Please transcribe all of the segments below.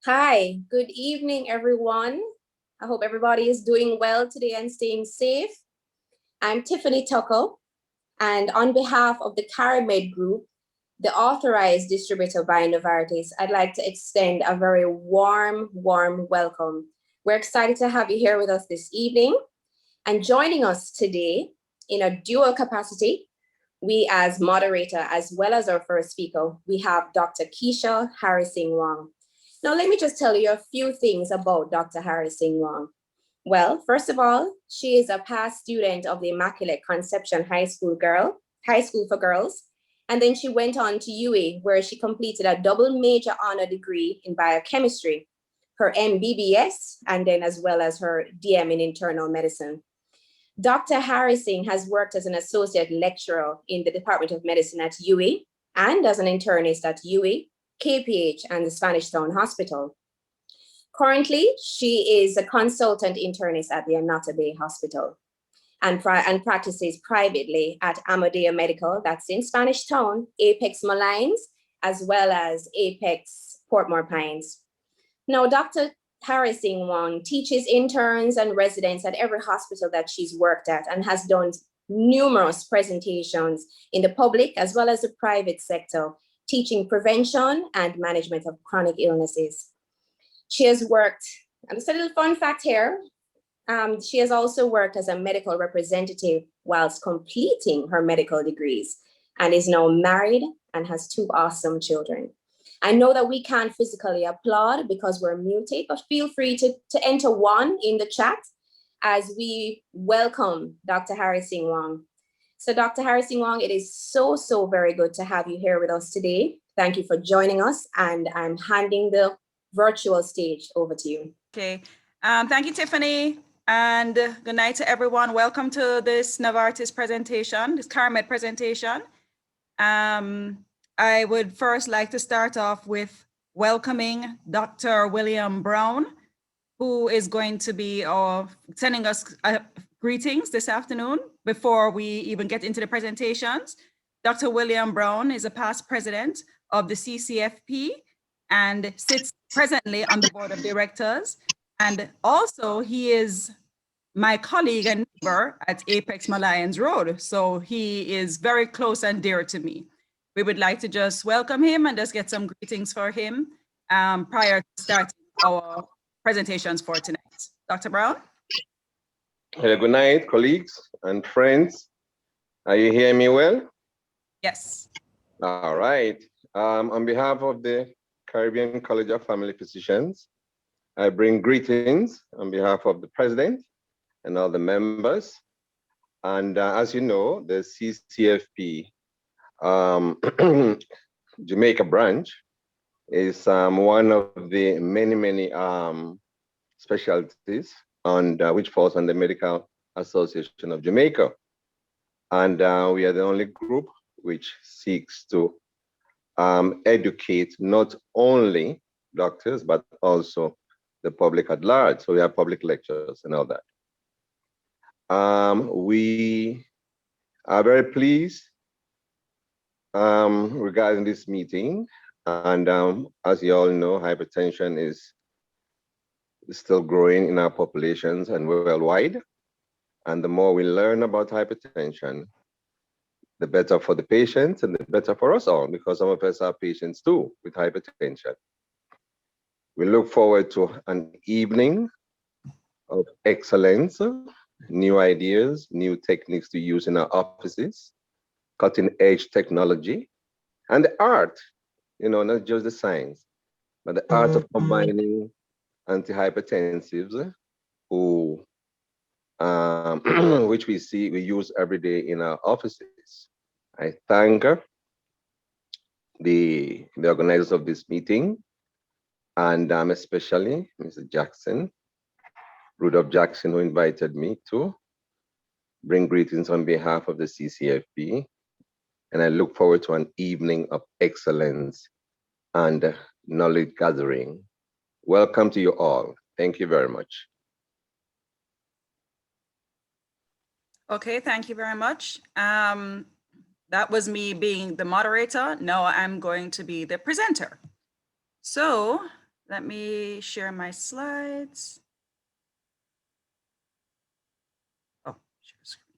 Hi, good evening, everyone. I hope everybody is doing well today and staying safe. I'm Tiffany Tucker, and on behalf of the CariMed Group, the authorized distributor by Novartis, I'd like to extend a very warm welcome. We're excited to have you here with us this evening. And joining us today in a dual capacity, we as moderator, as well as our first speaker, we have Dr. Kisha Wang. Now, let me just tell you a few things about Dr. Wang. Well, first of all, she is a past student of the Immaculate Conception High School for Girls. And then she went on to UA, where she completed a double major honor degree in biochemistry, her MBBS, and then as well as her DM in internal medicine. Dr. Singh has worked as an associate lecturer in the Department of Medicine at UA and as an internist at UA, KPH, and the Spanish Town Hospital. Currently, she is a consultant internist at the Anata Bay Hospital and practices privately at Amadea Medical, that's in Spanish Town, Apex Malines, as well as Apex Portmore Pines. Now, Dr. Singh Wong teaches interns and residents at every hospital that she's worked at and has done numerous presentations in the public as well as the private sector, teaching prevention and management of chronic illnesses. She has worked, and just a little fun fact here, she has also worked as a medical representative whilst completing her medical degrees and is now married and has 2 awesome children. I know that we can't physically applaud because we're muted, but feel free to enter one in the chat as we welcome Dr. Singh Wong. So Dr. Singh Wong, it is so very good to have you here with us today. Thank you for joining us, and I'm handing the virtual stage over to you. Okay, thank you, Tiffany, and good night to everyone. Welcome to this Novartis presentation, this CariMed presentation. I would first like to start off with welcoming Dr. William Brown, who is going to be sending us greetings this afternoon before we even get into the presentations. Dr. William Brown is a past president of the Ccfp and sits presently on the board of directors. And also he is my colleague and neighbor at Apex Malines Road. So he is very close and dear to me. We would like to just welcome him and just get some greetings for him prior to starting our presentations for tonight. Dr. Brown? Good night, colleagues and friends. Are you hearing me well? Yes. All right. On behalf of the Caribbean College of Family Physicians, I bring greetings on behalf of the president and all the members. And as you know, the CCFP Jamaica branch is one of the many specialties which falls on the Medical Association of Jamaica. And we are the only group which seeks to educate not only doctors, but also the public at large. So we have public lectures and all that. We are very pleased regarding this meeting. And as you all know, hypertension is still growing in our populations and worldwide. And the more we learn about hypertension, the better for the patients and the better for us all, because some of us are patients too with hypertension. We look forward to an evening of excellence, new ideas, new techniques to use in our offices, cutting-edge technology, and the art, not just the science, but the art of combining antihypertensives, which we use every day in our offices. I thank the organizers of this meeting, and especially Mr. Jackson, Rudolph Jackson, who invited me to bring greetings on behalf of the CCFP. And I look forward to an evening of excellence and knowledge gathering. Welcome to you all. Thank you very much. Okay, thank you very much. That was me being the moderator. Now I'm going to be the presenter. So Let me share my slides. Oh, share screen.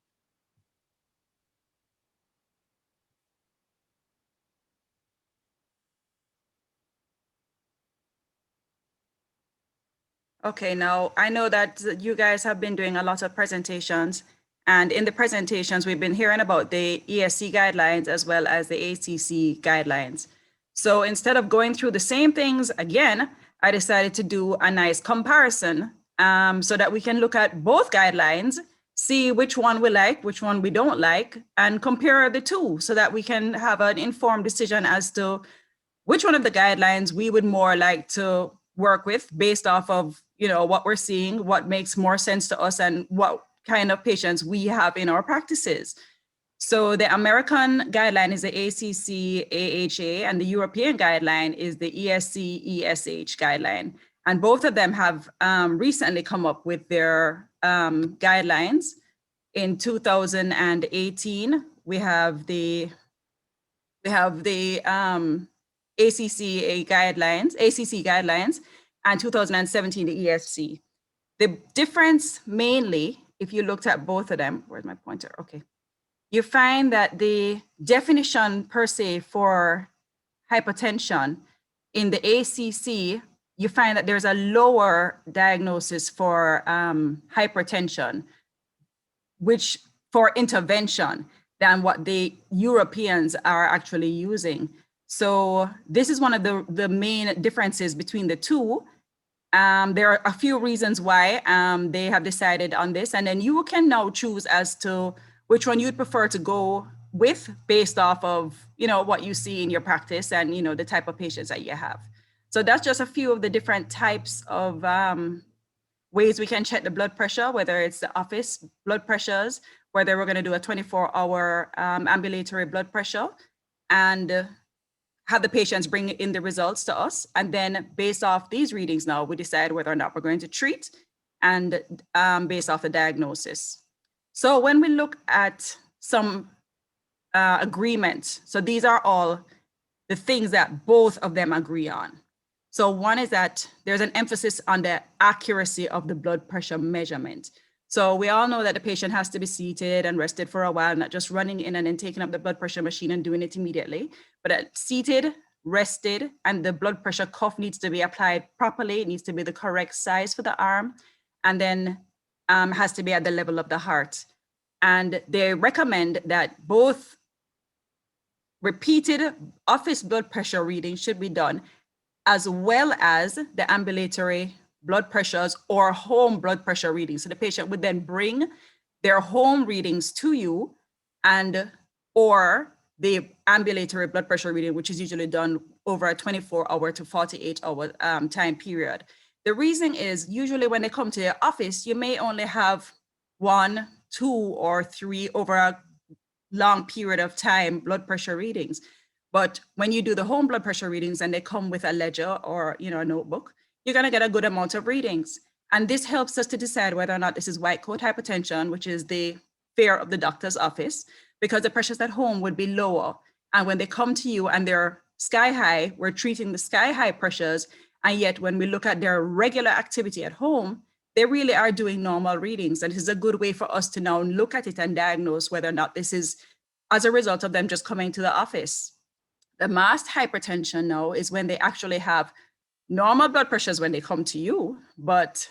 Okay, now I know that you guys have been doing a lot of presentations, and in the presentations, we've been hearing about the ESC guidelines as well as the ACC guidelines. So instead of going through the same things again, I decided to do a nice comparison so that we can look at both guidelines, see which one we like, which one we don't like, and compare the two so that we can have an informed decision as to which one of the guidelines we would more like to work with based off of, you know, what we're seeing, what makes more sense to us, and what kind of patients we have in our practices. So the American guideline is the ACC AHA, and the European guideline is the ESC ESH guideline. And both of them have recently come up with their guidelines. In 2018, we have the ACC guidelines, and 2017, the ESC. The difference mainly, if you looked at both of them, where's my pointer? Okay. You find that the definition per se for hypertension in the ACC, you find that there's a lower diagnosis for hypertension, which for intervention than what the Europeans are actually using. So this is one of the main differences between the two. There are a few reasons why they have decided on this, and then you can now choose as to which one you'd prefer to go with based off of, you know, what you see in your practice and, you know, the type of patients that you have. So that's just a few of the different types of ways we can check the blood pressure, whether it's the office blood pressures, whether we're going to do a 24-hour ambulatory blood pressure, and have the patients bring in the results to us. And then based off these readings now, we decide whether or not we're going to treat, and based off the diagnosis. So when we look at some agreement, so these are all the things that both of them agree on. So one is that there's an emphasis on the accuracy of the blood pressure measurement. So we all know that the patient has to be seated and rested for a while, not just running in and then taking up the blood pressure machine and doing it immediately, but seated, rested, and the blood pressure cuff needs to be applied properly. It needs to be the correct size for the arm, and then has to be at the level of the heart. And they recommend that both repeated office blood pressure readings should be done, as well as the ambulatory blood pressures or home blood pressure readings. So the patient would then bring their home readings to you, and or the ambulatory blood pressure reading, which is usually done over a 24-hour to 48-hour time period. The reason is usually when they come to your office, you may only have 1, 2, or 3 over a long period of time blood pressure readings. But when you do the home blood pressure readings and they come with a ledger or, you know, a notebook, you're going to get a good amount of readings. And this helps us to decide whether or not this is white coat hypertension, which is the fear of the doctor's office, because the pressures at home would be lower. And when they come to you and they're sky high, we're treating the sky high pressures. And yet when we look at their regular activity at home, they really are doing normal readings. And this is a good way for us to now look at it and diagnose whether or not this is as a result of them just coming to the office. The masked hypertension now is when they actually have normal blood pressures when they come to you, but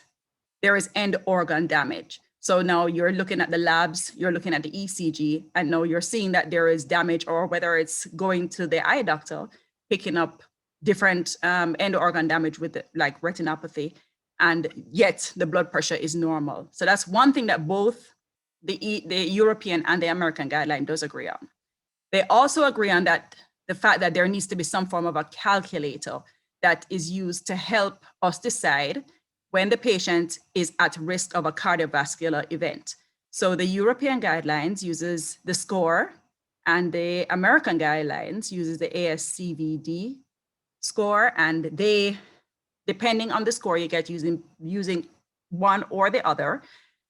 there is end organ damage. So now you're looking at the labs, you're looking at the ECG, and now you're seeing that there is damage, or whether it's going to the eye doctor, picking up different end organ damage with like retinopathy, and yet the blood pressure is normal. So that's one thing that both the European and the American guideline does agree on. They also agree on that the fact that there needs to be some form of a calculator that is used to help us decide when the patient is at risk of a cardiovascular event. So the European guidelines uses the score, and the American guidelines uses the ASCVD score, and they, depending on the score you get using one or the other,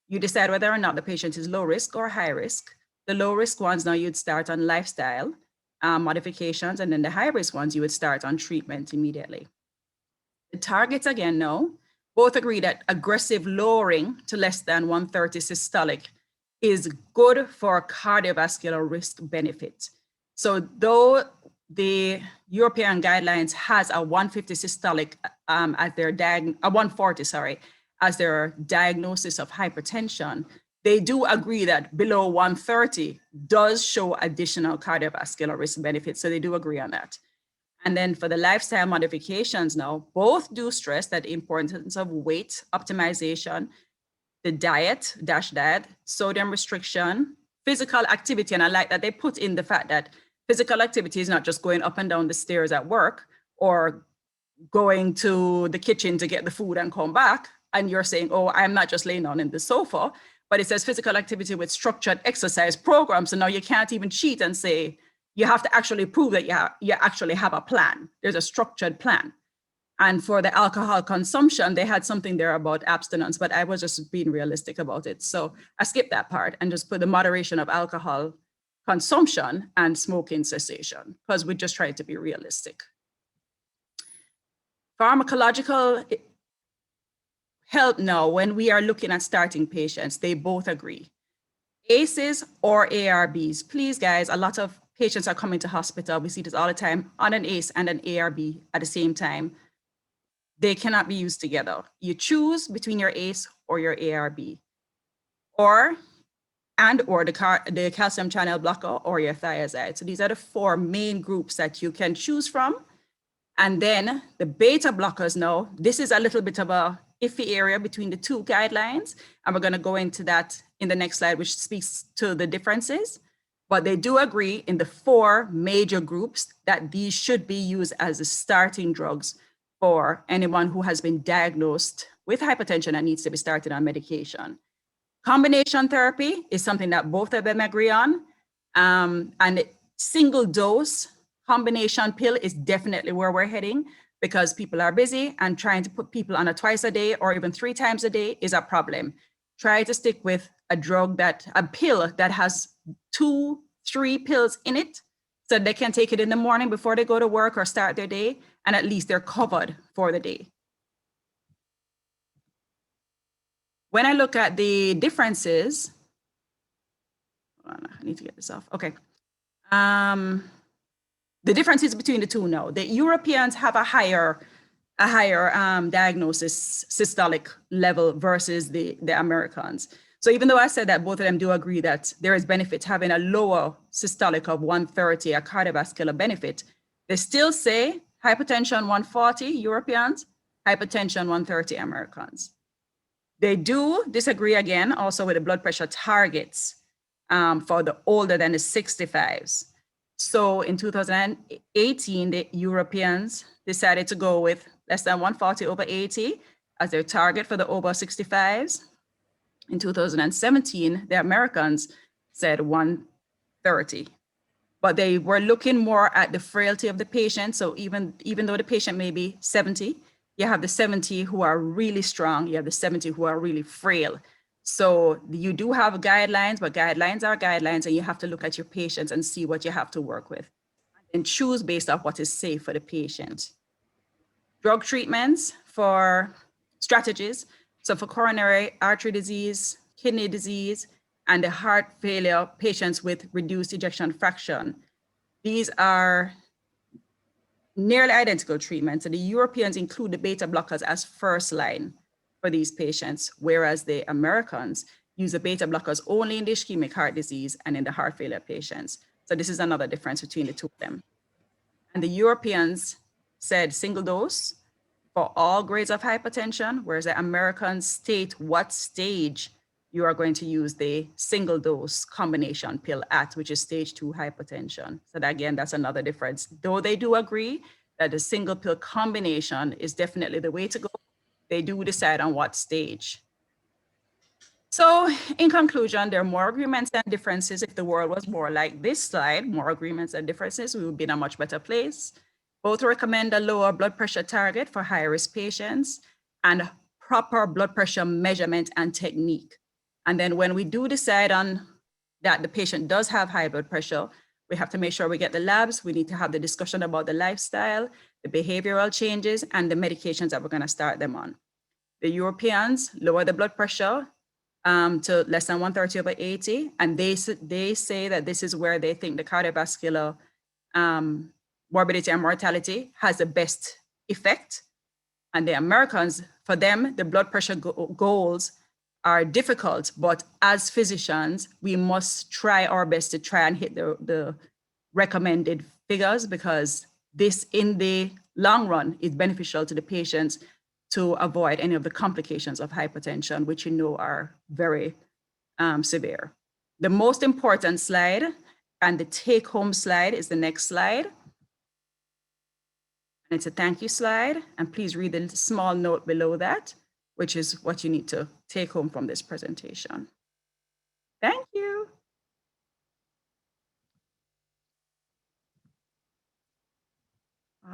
you decide whether or not the patient is low risk or high risk. The low risk ones, now you'd start on lifestyle modifications, and then the high risk ones, you would start on treatment immediately. The targets, again, no. Both agree that aggressive lowering to less than 130 systolic is good for cardiovascular risk benefit. So though the European guidelines has a 150 systolic as their 140, sorry, as their diagnosis of hypertension, they do agree that below 130 does show additional cardiovascular risk benefits. So they do agree on that. And then for the lifestyle modifications now, both do stress that the importance of weight optimization, the diet, DASH diet, sodium restriction, physical activity. And I like that they put in the fact that physical activity is not just going up and down the stairs at work or going to the kitchen to get the food and come back. And you're saying, oh, I'm not just laying down in the sofa, but it says physical activity with structured exercise programs. So now you can't even cheat and say, you have to actually prove that you actually have a plan. There's a structured plan. And for the alcohol consumption, they had something there about abstinence, but I was just being realistic about it. So I skipped that part and just put the moderation of alcohol consumption and smoking cessation, because we just tried to be realistic. Pharmacological help now, when we are looking at starting patients, they both agree. ACEs or ARBs, please guys, a lot of patients are coming to hospital. We see this all the time on an ACE and an ARB at the same time. They cannot be used together. You choose between your ACE or your ARB, or the calcium channel blocker or your thiazide. So these are the four main groups that you can choose from. And then the beta blockers now, this is a little bit of a iffy area between the two guidelines. And we're gonna go into that in the next slide, which speaks to the differences. But they do agree in the four major groups that these should be used as the starting drugs for anyone who has been diagnosed with hypertension and needs to be started on medication. Combination therapy is something that both of them agree on. And single dose combination pill is definitely where we're heading, because people are busy and trying to put people on a twice a day or even 3 times a day is a problem. Try to stick with a pill that has 2-3 pills in it, so they can take it in the morning before they go to work or start their day, and at least they're covered for the day. When I look at the differences, hold on, I need to get this off. Okay. The differences between the two now. The Europeans have a higher diagnosis systolic level versus the Americans. So even though I said that both of them do agree that there is benefit having a lower systolic of 130, a cardiovascular benefit, they still say hypertension 140 Europeans, hypertension 130 Americans. They do disagree again also with the blood pressure targets for the older than the 65s. So in 2018, the Europeans decided to go with less than 140 over 80 as their target for the over 65s. In 2017, the Americans said 130, but they were looking more at the frailty of the patient. So even though the patient may be 70, you have the 70 who are really strong, you have the 70 who are really frail. So you do have guidelines, but guidelines are guidelines, and you have to look at your patients and see what you have to work with and choose based off what is safe for the patient. Drug treatments for strategies. So for coronary artery disease, kidney disease, and the heart failure patients with reduced ejection fraction, these are nearly identical treatments. And the Europeans include the beta blockers as first line for these patients, whereas the Americans use the beta blockers only in the ischemic heart disease and in the heart failure patients. So this is another difference between the two of them. And the Europeans said single dose for all grades of hypertension, whereas the Americans state what stage you are going to use the single dose combination pill at, which is stage 2 hypertension. So that, again, that's another difference. Though they do agree that the single pill combination is definitely the way to go, they do decide on what stage. So in conclusion, there are more agreements than differences. If the world was more like this slide, more agreements than differences, we would be in a much better place. Both recommend a lower blood pressure target for high-risk patients and proper blood pressure measurement and technique. And then when we do decide on that the patient does have high blood pressure, We have to make sure we get the labs. We need to have the discussion about the lifestyle, the behavioral changes, and the medications that we're going to start them on. The Europeans lower the blood pressure to less than 130/80, and they say that this is where they think the cardiovascular morbidity and mortality has the best effect. And the Americans, for them, the blood pressure goals are difficult, but as physicians, we must try our best to try and hit the recommended figures, because this, in the long run, is beneficial to the patients to avoid any of the complications of hypertension, which you know are very severe. The most important slide and the take-home slide is the next slide. And it's a thank you slide. And please read the small note below that, which is what you need to take home from this presentation. Thank you.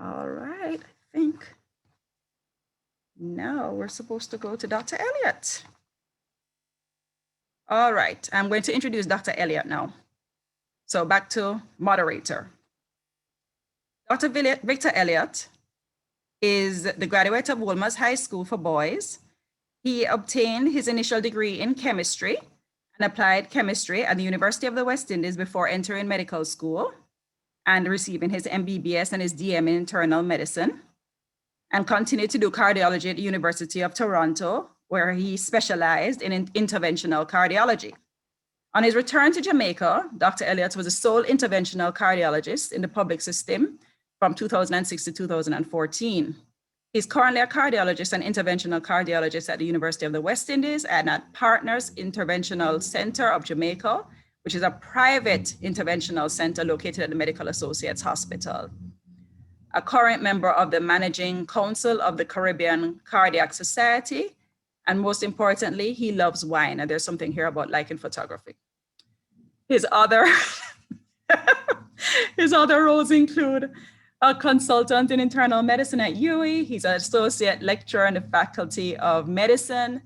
All right, I think now we're supposed to go to Dr. Elliot. All right, I'm going to introduce Dr. Elliot now. So back to moderator. Dr. Victor Elliot is the graduate of Wolmer's High School for Boys. He obtained his initial degree in chemistry and applied chemistry at the University of the West Indies before entering medical school and receiving his MBBS and his DM in internal medicine, and continued to do cardiology at the University of Toronto, where he specialized in interventional cardiology. On his return to Jamaica, Dr. Elliot was the sole interventional cardiologist in the public system from 2006 to 2014. He's currently a cardiologist and interventional cardiologist at the University of the West Indies and at Partners Interventional Center of Jamaica, which is a private interventional center located at the Medical Associates Hospital. A current member of the Managing Council of the Caribbean Cardiac Society, and most importantly, he loves wine. And there's something here about liking photography. His other roles include a consultant in internal medicine at UWI. He's an associate lecturer in the Faculty of Medicine,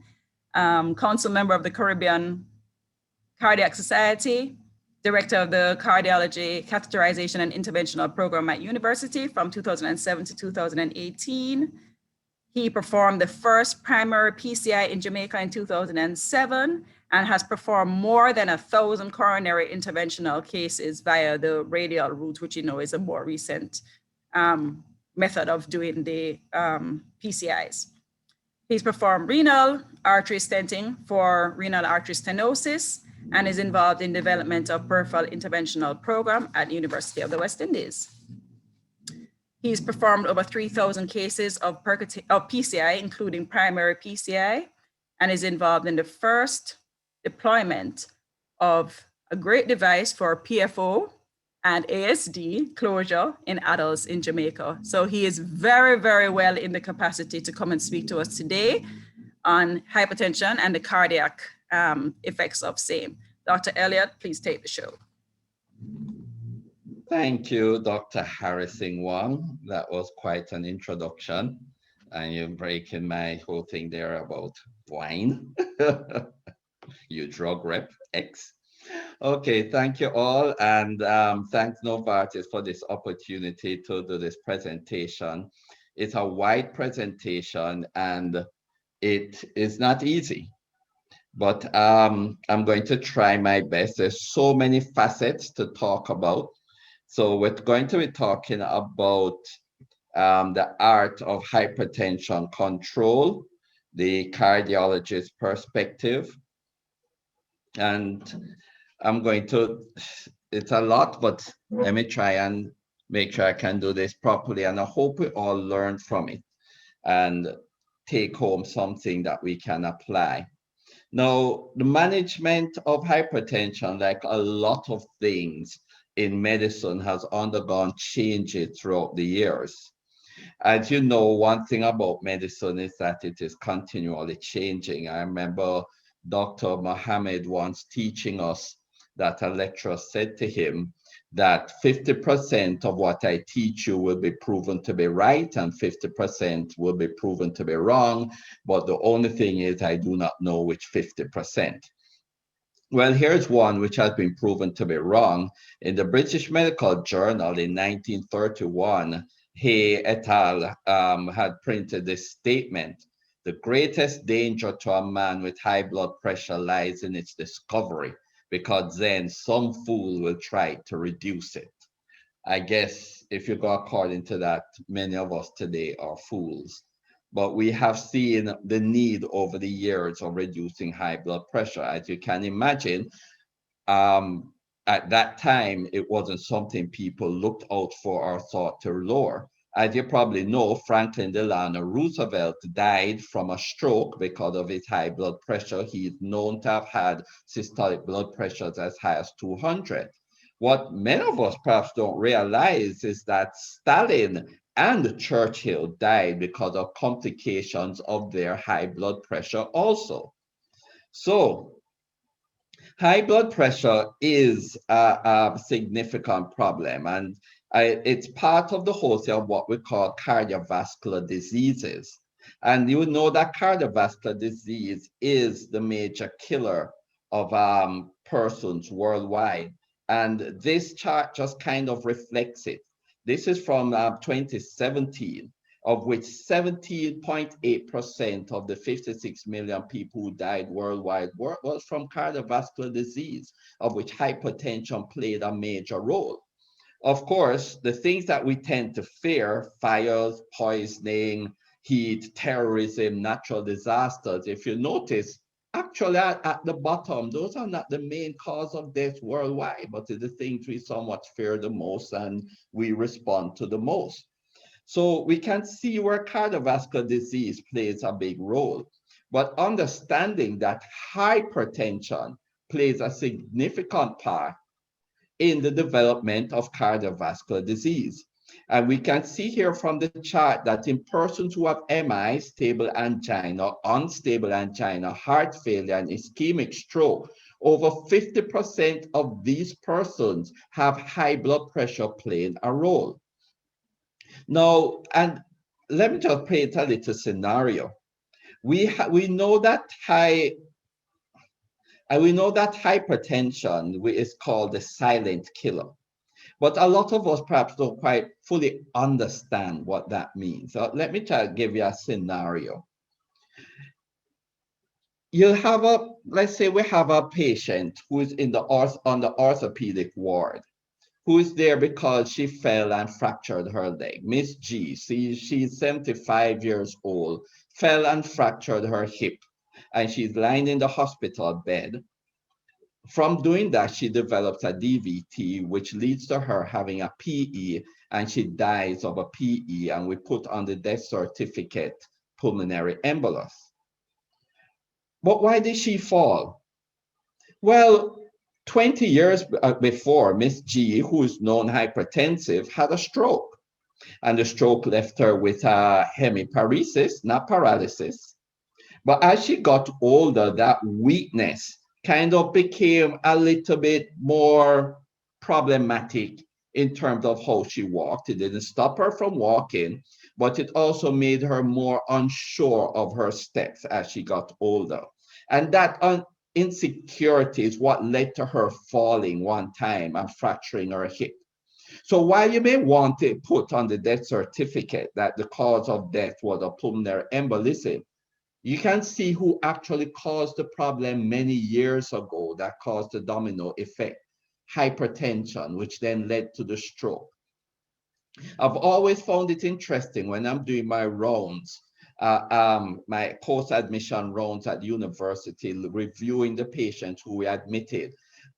council member of the Caribbean Cardiac Society, director of the Cardiology Catheterization and Interventional Program at University from 2007 to 2018. He performed the first primary PCI in Jamaica in 2007 and has performed more than 1,000 coronary interventional cases via the radial route, which you know is a more recent method of doing the PCIs. He's performed renal artery stenting for renal artery stenosis and is involved in development of peripheral interventional program at the University of the West Indies. He's performed over 3,000 cases of PCI, including primary PCI, and is involved in the first deployment of a great device for PFO and ASD closure in adults in Jamaica. So he is very, very well in the capacity to come and speak to us today on hypertension and the cardiac effects of same. Dr. Elliot, please take the show. Thank you, Dr. Harrison Wang. That was quite an introduction. And you're breaking my whole thing there about wine. You drug rep X. Okay, thank you all. And thanks Novartis for this opportunity to do this presentation. It's a wide presentation and it is not easy. But I'm going to try my best. There's so many facets to talk about. So we're going to be talking about the art of hypertension control, the cardiologist perspective. And I'm going to, it's a lot, but let me try and make sure I can do this properly. And I hope we all learn from it and take home something that we can apply. Now, the management of hypertension, like a lot of things in medicine, has undergone changes throughout the years. As you know, one thing about medicine is that it is continually changing. I remember Dr. Mohammed once teaching us that a lecturer said to him that 50% of what I teach you will be proven to be right and 50% will be proven to be wrong. But the only thing is I do not know which 50%. Well, here's one which has been proven to be wrong. In the British Medical Journal in 1931, Hay et al. Had printed this statement: the greatest danger to a man with high blood pressure lies in its discovery, because then some fool will try to reduce it. I guess if you go according to that, many of us today are fools. But we have seen the need over the years of reducing high blood pressure. As you can imagine, um, at that time, it wasn't something people looked out for or thought to lower. As you probably know, Franklin Delano Roosevelt died from a stroke because of his high blood pressure. He is known to have had systolic blood pressures as high as 200. What many of us perhaps don't realize is that Stalin and Churchill died because of complications of their high blood pressure also. So high blood pressure is a significant problem, and it's part of the whole thing of what we call cardiovascular diseases. And you know that cardiovascular disease is the major killer of persons worldwide. And this chart just kind of reflects it. This is from 2017, of which 17.8% of the 56 million people who died worldwide was from cardiovascular disease, of which hypertension played a major role. Of course, the things that we tend to fear, fires, poisoning, heat, terrorism, natural disasters, if you notice, actually at the bottom, those are not the main cause of death worldwide, but it's the things we somewhat fear the most and we respond to the most. So we can see where cardiovascular disease plays a big role, but understanding that hypertension plays a significant part in the development of cardiovascular disease. And we can see here from the chart that in persons who have MI, stable angina, unstable angina, heart failure, and ischemic stroke, over 50% of these persons have high blood pressure playing a role. Now, and let me just paint a little scenario. We know that hypertension is called the silent killer. But a lot of us perhaps don't quite fully understand what that means. So let me try to give you a scenario. Let's say we have a patient who is on the orthopedic ward, who is there because she fell and fractured her leg. Miss G, she's 75 years old, fell and fractured her hip, and she's lying in the hospital bed. From doing that, she develops a DVT, which leads to her having a PE, and she dies of a PE, and we put on the death certificate pulmonary embolus. But why did she fall? Well, 20 years before, Miss G, who is known hypertensive, had a stroke, and the stroke left her with a hemiparesis, not paralysis. But as she got older, that weakness kind of became a little bit more problematic in terms of how she walked. It didn't stop her from walking, but it also made her more unsure of her steps as she got older. And that insecurity is what led to her falling one time and fracturing her hip. So while you may want to put on the death certificate that the cause of death was a pulmonary embolism, you can see who actually caused the problem many years ago that caused the domino effect: hypertension, which then led to the stroke. I've always found it interesting when I'm doing my rounds, my post-admission rounds at university, reviewing the patients who we admitted.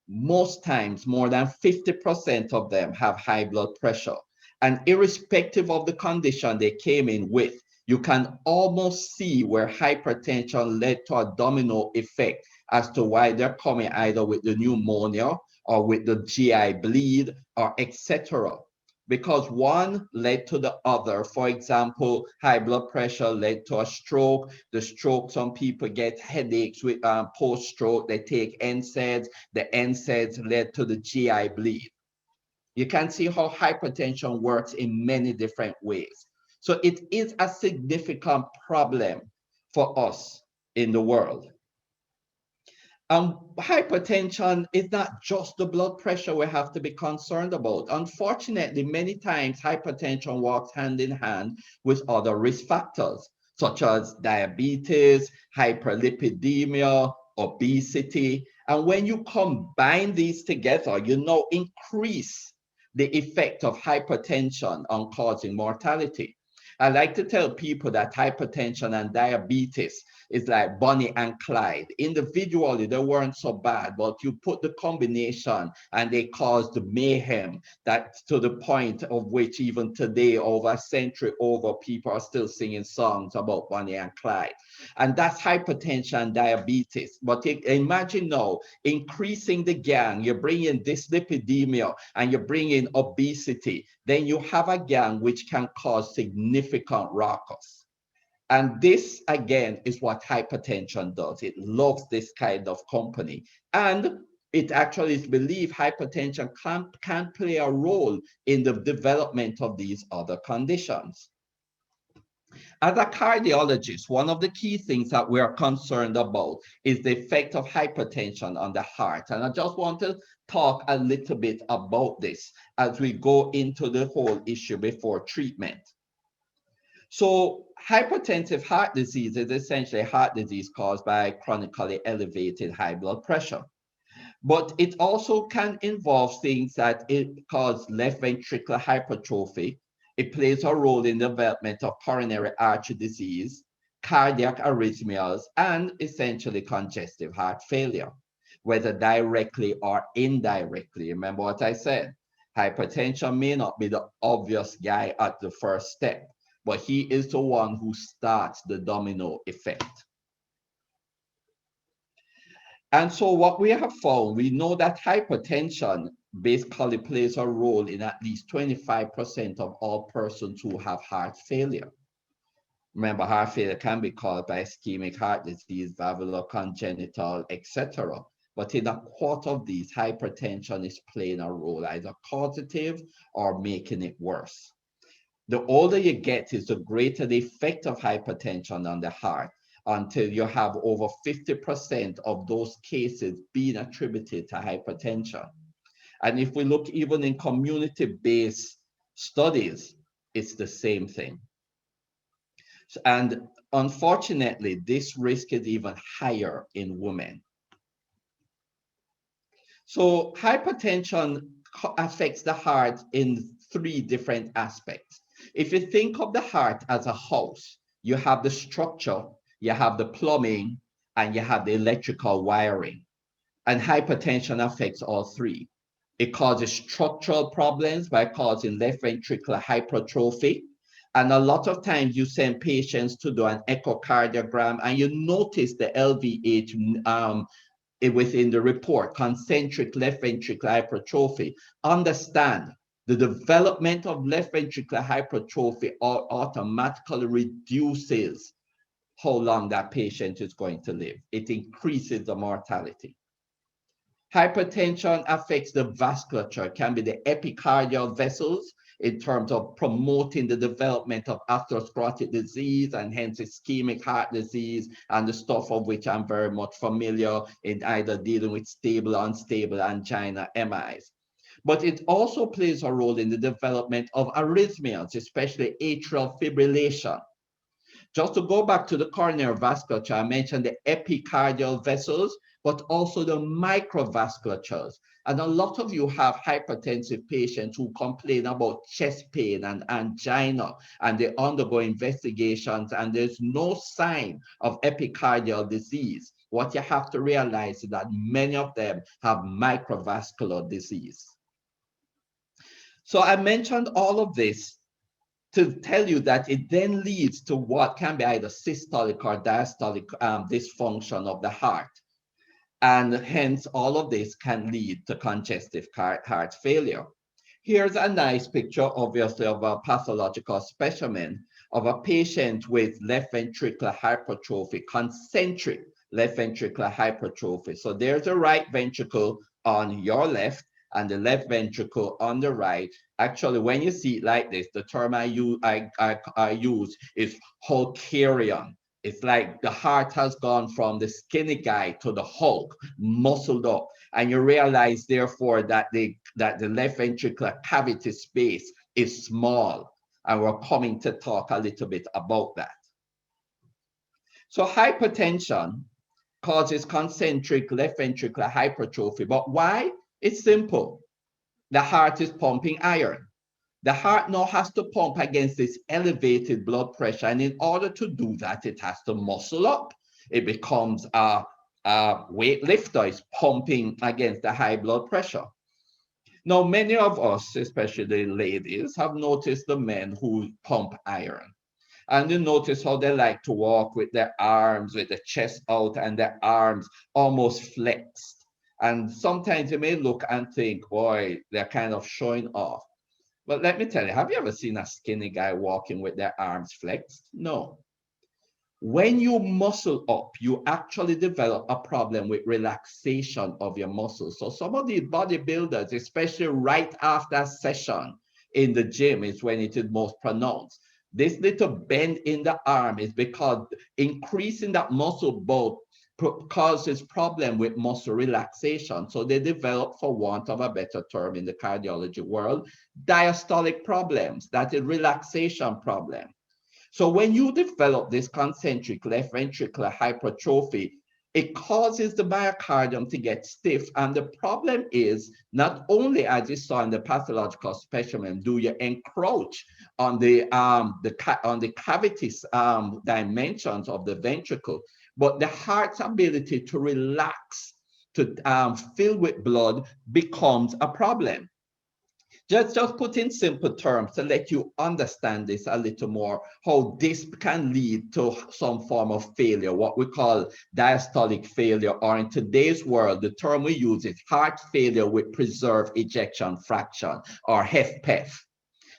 Most times, more than 50% of them have high blood pressure. And irrespective of the condition they came in with, you can almost see where hypertension led to a domino effect as to why they're coming either with the pneumonia or with the GI bleed or etc. Because one led to the other. For example, high blood pressure led to a stroke. The stroke, some people get headaches with post-stroke. They take NSAIDs. The NSAIDs led to the GI bleed. You can see how hypertension works in many different ways. So it is a significant problem for us in the world. Hypertension is not just the blood pressure we have to be concerned about. Unfortunately, many times hypertension walks hand in hand with other risk factors, such as diabetes, hyperlipidemia, obesity. And when you combine these together, you now increase the effect of hypertension on causing mortality. I like to tell people that hypertension and diabetes is like Bonnie and Clyde. Individually, they weren't so bad, but you put the combination and they caused mayhem, that to the point of which even today, over a century over, people are still singing songs about Bonnie and Clyde. And that's hypertension and diabetes. But imagine now, increasing the gang, you bring in dyslipidemia and you bring in obesity, then you have a gang which can cause significant ruckus. And this, again, is what hypertension does. It loves this kind of company. And it actually is believed hypertension can play a role in the development of these other conditions. As a cardiologist, one of the key things that we are concerned about is the effect of hypertension on the heart. And I just want to talk a little bit about this as we go into the whole issue before treatment. So hypertensive heart disease is essentially heart disease caused by chronically elevated high blood pressure. But it also can involve things that it cause left ventricular hypertrophy. It plays a role in the development of coronary artery disease, cardiac arrhythmias, and essentially congestive heart failure, whether directly or indirectly. Remember what I said, hypertension may not be the obvious guy at the first step, but he is the one who starts the domino effect. And so what we have found, we know that hypertension basically plays a role in at least 25% of all persons who have heart failure. Remember, heart failure can be caused by ischemic heart disease, valvular congenital, etc. But in a quarter of these, hypertension is playing a role, either causative or making it worse. The older you get is the greater the effect of hypertension on the heart, until you have over 50% of those cases being attributed to hypertension. And if we look even in community-based studies, it's the same thing. And unfortunately, this risk is even higher in women. So hypertension affects the heart in three different aspects. If you think of the heart as a house, you have the structure, you have the plumbing, and you have the electrical wiring. And hypertension affects all three. It causes structural problems by causing left ventricular hypertrophy. And a lot of times you send patients to do an echocardiogram and you notice the LVH within the report, concentric left ventricular hypertrophy. Understand, the development of left ventricular hypertrophy automatically reduces how long that patient is going to live. It increases the mortality. Hypertension affects the vasculature. It can be the epicardial vessels in terms of promoting the development of atherosclerotic disease and hence ischemic heart disease and the stuff of which I'm very much familiar in either dealing with stable or unstable angina MIs. But it also plays a role in the development of arrhythmias, especially atrial fibrillation. Just to go back to the coronary vasculature, I mentioned the epicardial vessels, but also the microvasculatures. And a lot of you have hypertensive patients who complain about chest pain and angina, and they undergo investigations, and there's no sign of epicardial disease. What you have to realize is that many of them have microvascular disease. So I mentioned all of this to tell you that it then leads to what can be either systolic or diastolic dysfunction of the heart. And hence all of this can lead to congestive heart failure. Here's a nice picture, obviously, of a pathological specimen of a patient with left ventricular hypertrophy, concentric left ventricular hypertrophy. So there's a right ventricle on your left and the left ventricle on the right. Actually, when you see it like this, the term I use is Hawkerian. It's like the heart has gone from the skinny guy to the Hulk, muscled up. And you realize, therefore, that the left ventricular cavity space is small. And we're coming to talk a little bit about that. So hypertension causes concentric left ventricular hypertrophy. But why? It's simple. The heart is pumping iron. The heart now has to pump against this elevated blood pressure. And in order to do that, it has to muscle up. It becomes a weightlifter, is pumping against the high blood pressure. Now, many of us, especially the ladies, have noticed the men who pump iron. And you notice how they like to walk with their arms, with the chest out and their arms almost flexed. And sometimes you may look and think, boy, they're kind of showing off. But let me tell you, have you ever seen a skinny guy walking with their arms flexed? No. When you muscle up, you actually develop a problem with relaxation of your muscles. So some of the bodybuilders, especially right after a session in the gym, is when it is most pronounced. This little bend in the arm is because increasing that muscle bulk causes problem with muscle relaxation. So they develop, for want of a better term in the cardiology world, diastolic problems, that is relaxation problem. So when you develop this concentric left ventricular hypertrophy, it causes the myocardium to get stiff. And the problem is, not only, as you saw in the pathological specimen, do you encroach on the cavities dimensions of the ventricle, but the heart's ability to relax, to fill with blood, becomes a problem. Just put in simple terms to let you understand this a little more, how this can lead to some form of failure, what we call diastolic failure, or in today's world, the term we use is heart failure with preserved ejection fraction, or HFpEF.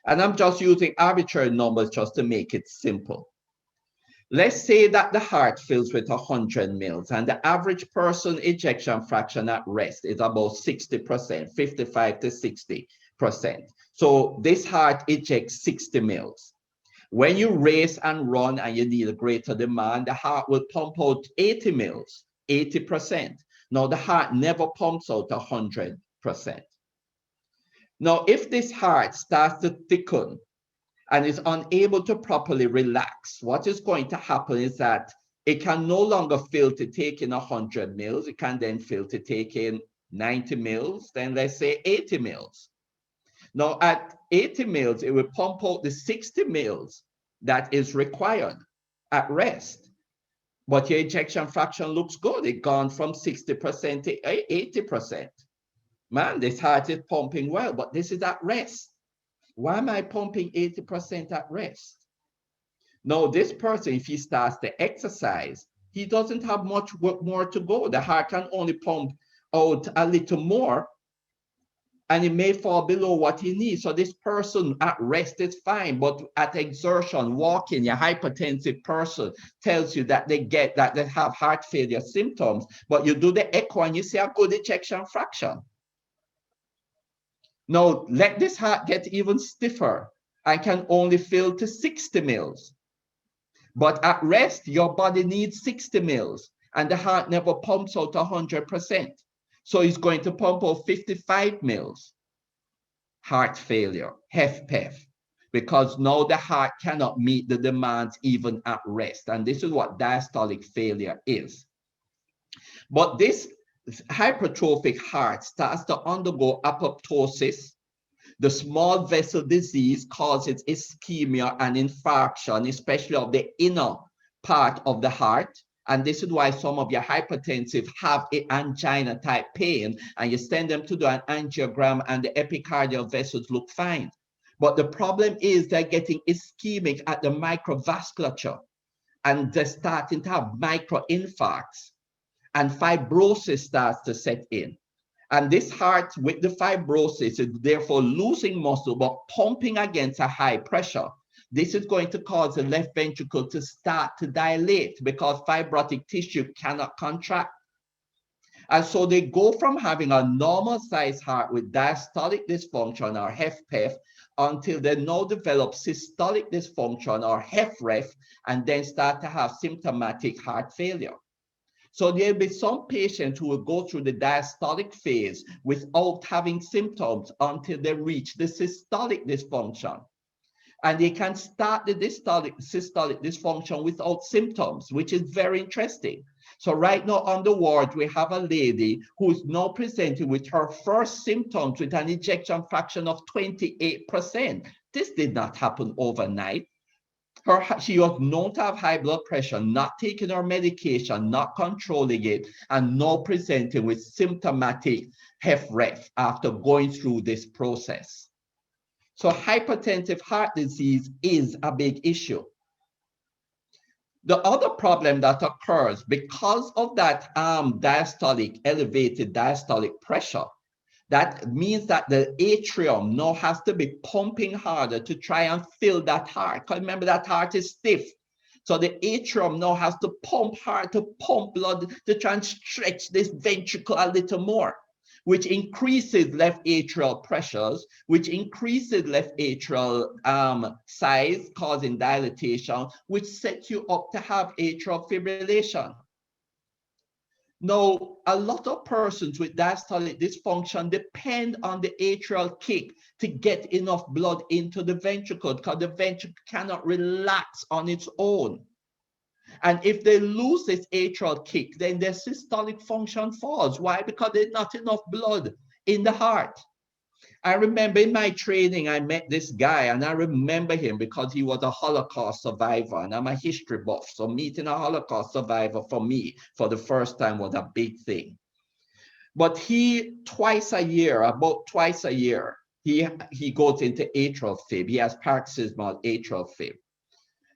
And I'm just using arbitrary numbers just to make it simple. Let's say that the heart fills with 100 mils and the average person ejection fraction at rest is about 60%, 55 to 60%. So this heart ejects 60 mils. When you race and run and you need a greater demand, the heart will pump out 80 mils, 80%. Now the heart never pumps out 100%. Now, if this heart starts to thicken and is unable to properly relax, what is going to happen is that it can no longer fill to take in 100 mils. It can then fill to take in 90 mils, then let's say 80 mils. Now at 80 mils, it will pump out the 60 mils that is required at rest. But your ejection fraction looks good. It's gone from 60% to 80%. Man, this heart is pumping well, but this is at rest. Why am I pumping 80% at rest? Now, this person, if he starts to exercise, he doesn't have much more to go. The heart can only pump out a little more, and it may fall below what he needs. So this person at rest is fine, but at exertion, walking, your hypertensive person tells you that they have heart failure symptoms, but you do the echo and you see a good ejection fraction. Now, let this heart get even stiffer and can only fill to 60 mils. But at rest, your body needs 60 mils, and the heart never pumps out 100%. So it's going to pump out 55 mils. Heart failure, HFpEF, because now the heart cannot meet the demands even at rest. And this is what diastolic failure is. But this hypertrophic heart starts to undergo apoptosis. The small vessel disease causes ischemia and infarction, especially of the inner part of the heart. And this is why some of your hypertensive have an angina type pain, and you send them to do an angiogram and the epicardial vessels look fine. But the problem is they're getting ischemic at the microvasculature, and they're starting to have microinfarcts, and fibrosis starts to set in. And this heart with the fibrosis is therefore losing muscle, but pumping against a high pressure. This is going to cause the left ventricle to start to dilate because fibrotic tissue cannot contract. And so they go from having a normal size heart with diastolic dysfunction or HFpEF until they now develop systolic dysfunction or HFrEF and then start to have symptomatic heart failure. So there'll be some patients who will go through the diastolic phase without having symptoms until they reach the systolic dysfunction. And they can start the systolic dysfunction without symptoms, which is very interesting. So right now on the ward, we have a lady who's now presenting with her first symptoms with an ejection fraction of 28%. This did not happen overnight. She was known to have high blood pressure, not taking her medication, not controlling it, and now presenting with symptomatic HFrEF after going through this process. So hypertensive heart disease is a big issue. The other problem that occurs because of that elevated diastolic pressure, that means that the atrium now has to be pumping harder to try and fill that heart. Because remember, that heart is stiff. So the atrium now has to pump hard to pump blood to try and stretch this ventricle a little more, which increases left atrial pressures, which increases left atrial size, causing dilatation, which sets you up to have atrial fibrillation. Now, a lot of persons with diastolic dysfunction depend on the atrial kick to get enough blood into the ventricle because the ventricle cannot relax on its own. And if they lose this atrial kick, then their systolic function falls. Why? Because there's not enough blood in the heart. I remember in my training, I met this guy, and I remember him because he was a Holocaust survivor, and I'm a history buff. So meeting a Holocaust survivor for me for the first time was a big thing. But he, about twice a year, he goes into atrial fib. He has paroxysmal atrial fib.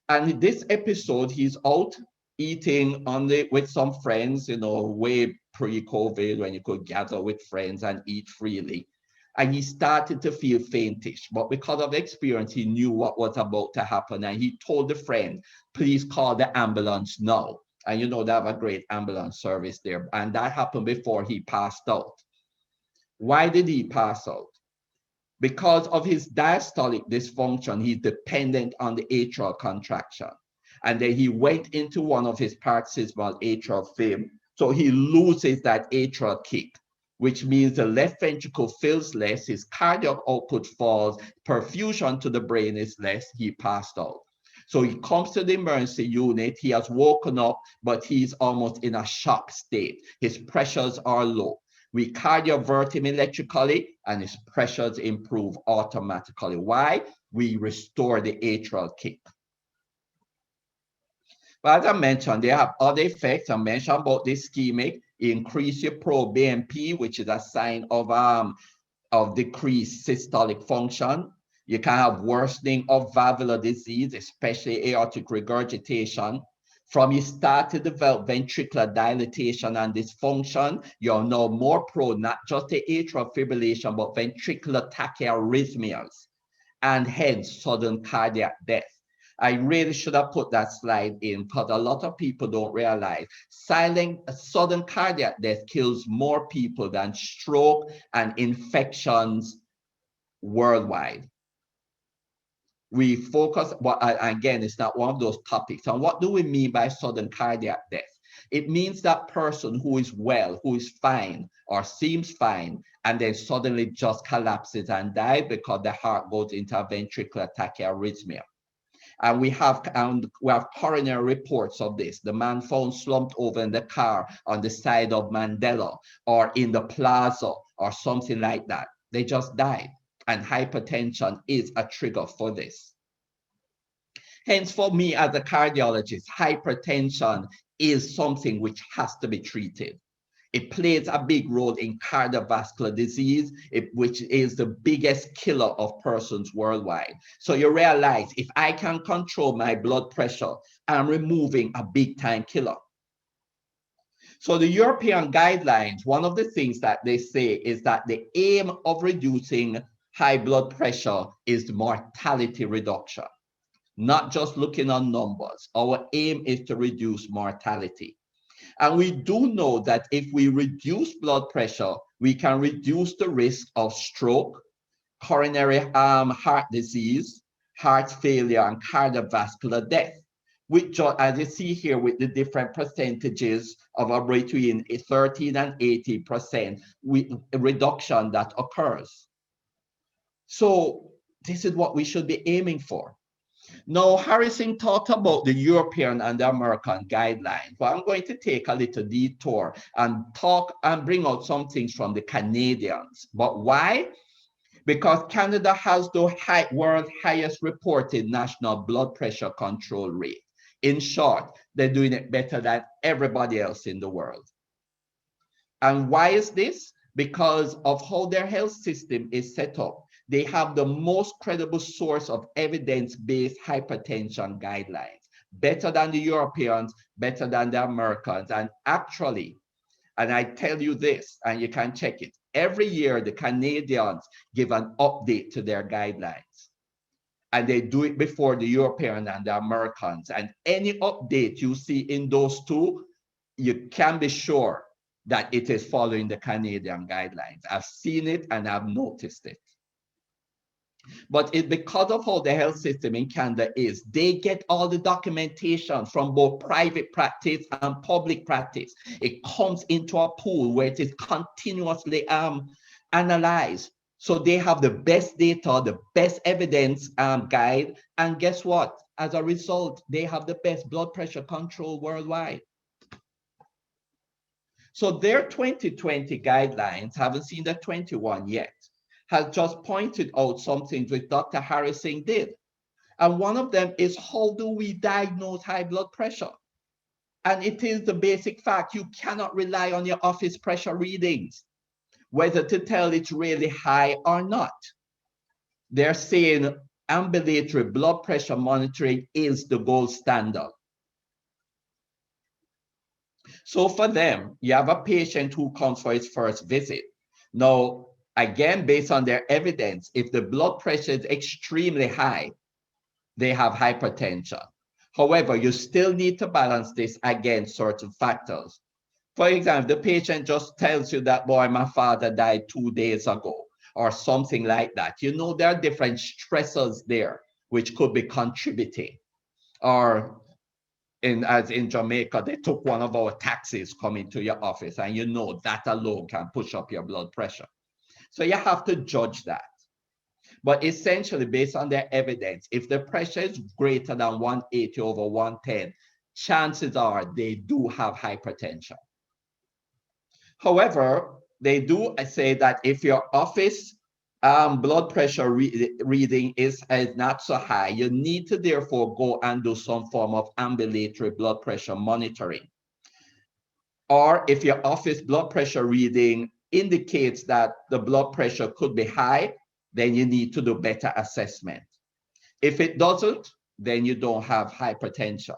And in this episode, he's out eating with some friends, way pre-COVID when you could gather with friends and eat freely. And he started to feel faintish, but because of experience, he knew what was about to happen. And he told the friend, please call the ambulance now. And they have a great ambulance service there. And that happened before he passed out. Why did he pass out? Because of his diastolic dysfunction, he's dependent on the atrial contraction. And then he went into one of his paroxysmal atrial fib. So he loses that atrial kick, which means the left ventricle fills less, his cardiac output falls, perfusion to the brain is less, he passed out. So he comes to the emergency unit, he has woken up, but he's almost in a shock state. His pressures are low. We cardiovert him electrically, and his pressures improve automatically. Why? We restore the atrial kick. But as I mentioned, they have other effects. I mentioned about the ischemic. Increase your pro-BNP, which is a sign of decreased systolic function. You can have worsening of valvular disease, especially aortic regurgitation. From you start to develop ventricular dilatation and dysfunction, you're now more prone, not just to atrial fibrillation, but ventricular tachyarrhythmias, and hence sudden cardiac death. I really should have put that slide in because a lot of people don't realize sudden cardiac death kills more people than stroke and infections worldwide. We focus, but again, it's not one of those topics. And what do we mean by sudden cardiac death? It means that person who is well, who is fine or seems fine, and then suddenly just collapses and dies because the heart goes into a ventricular tachyarrhythmia. And we have coronary reports of this. The man found slumped over in the car on the side of Mandela or in the plaza or something like that. They just died. And hypertension is a trigger for this. Hence, for me as a cardiologist, hypertension is something which has to be treated. It plays a big role in cardiovascular disease, which is the biggest killer of persons worldwide. So you realize if I can control my blood pressure, I'm removing a big time killer. So the European guidelines, one of the things that they say is that the aim of reducing high blood pressure is the mortality reduction, not just looking on numbers. Our aim is to reduce mortality. And we do know that if we reduce blood pressure, we can reduce the risk of stroke, coronary heart disease, heart failure, and cardiovascular death, which, as you see here, with the different percentages of between 13 and 80% with reduction that occurs. So this is what we should be aiming for. Now, Harrison talked about the European and the American guidelines, but I'm going to take a little detour and talk and bring out some things from the Canadians. But why? Because Canada has the world's highest reported national blood pressure control rate. In short, they're doing it better than everybody else in the world. And why is this? Because of how their health system is set up. They have the most credible source of evidence-based hypertension guidelines, better than the Europeans, better than the Americans. And actually, and I tell you this, and you can check it, every year the Canadians give an update to their guidelines. And they do it before the European and the Americans. And any update you see in those two, you can be sure that it is following the Canadian guidelines. I've seen it and I've noticed it. But it's because of how the health system in Canada is, they get all the documentation from both private practice and public practice. It comes into a pool where it is continuously analyzed. So they have the best data, the best evidence guide. And guess what? As a result, they have the best blood pressure control worldwide. So their 2020 guidelines, haven't seen the 21 yet, has just pointed out some things which Dr. Harrison did. And one of them is, how do we diagnose high blood pressure? And it is the basic fact, you cannot rely on your office pressure readings, whether to tell it's really high or not. They're saying ambulatory blood pressure monitoring is the gold standard. So for them, you have a patient who comes for his first visit. Now, again, based on their evidence, if the blood pressure is extremely high, they have hypertension. However, you still need to balance this against certain factors. For example, the patient just tells you that, boy, my father died 2 days ago, or something like that. You know, there are different stressors there, which could be contributing. Or as in Jamaica, they took one of our taxis coming to your office, and you know that alone can push up your blood pressure. So you have to judge that. But essentially, based on their evidence, if the pressure is greater than 180 over 110, chances are they do have hypertension. However, they do say that if your office blood pressure reading is not so high, you need to therefore go and do some form of ambulatory blood pressure monitoring. Or if your office blood pressure reading indicates that the blood pressure could be high, then you need to do better assessment. If it doesn't, then you don't have hypertension.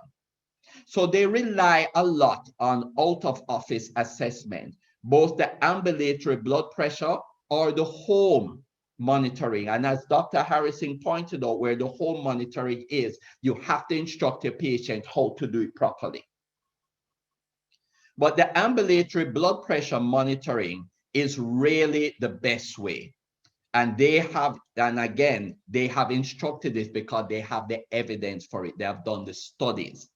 So they rely a lot on out-of-office assessment, both the ambulatory blood pressure or the home monitoring. And as Dr. Harrison pointed out, where the home monitoring is, you have to instruct your patient how to do it properly. But the ambulatory blood pressure monitoring is really the best way. And they have, and again, they have instructed this because they have the evidence for it. They have done the studies.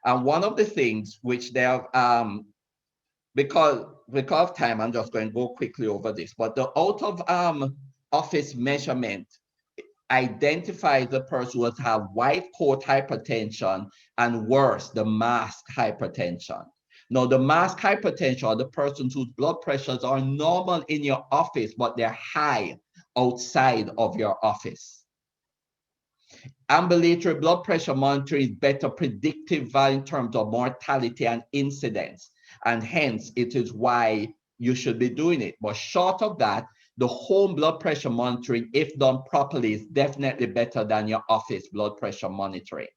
And one of the things which they have, because of time, I'm just going to go quickly over this, but the out-of-office measurement identifies the person who has had white coat hypertension and worse, the masked hypertension. Now, the masked hypertension are the persons whose blood pressures are normal in your office, but they're high outside of your office. Ambulatory blood pressure monitoring is better predictive in terms of mortality and incidence, and hence it is why you should be doing it. But short of that, the home blood pressure monitoring, if done properly, is definitely better than your office blood pressure monitoring.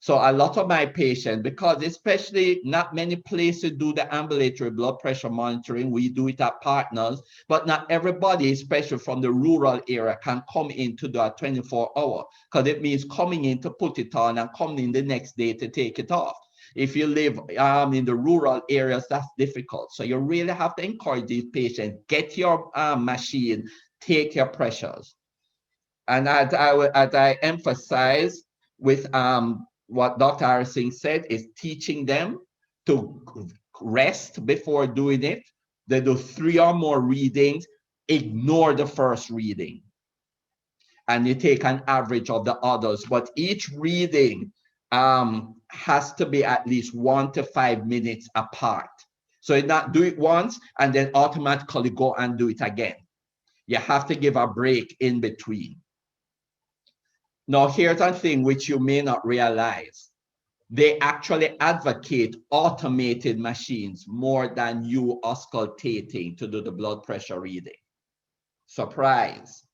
So a lot of my patients, because especially not many places do the ambulatory blood pressure monitoring, we do it at partners, but not everybody, especially from the rural area, can come in to do a 24-hour, because it means coming in to put it on and coming in the next day to take it off. If you live in the rural areas, that's difficult. So you really have to encourage these patients, get your machine, take your pressures. And as I emphasize with what Dr. Harrison said, is teaching them to rest before doing it. They do 3 or more readings, ignore the first reading, and you take an average of the others. But each reading has to be at least 1 to 5 minutes apart. So you not do it once and then automatically go and do it again. You have to give a break in between. Now, here's a thing which you may not realize. They actually advocate automated machines more than you auscultating to do the blood pressure reading. Surprise.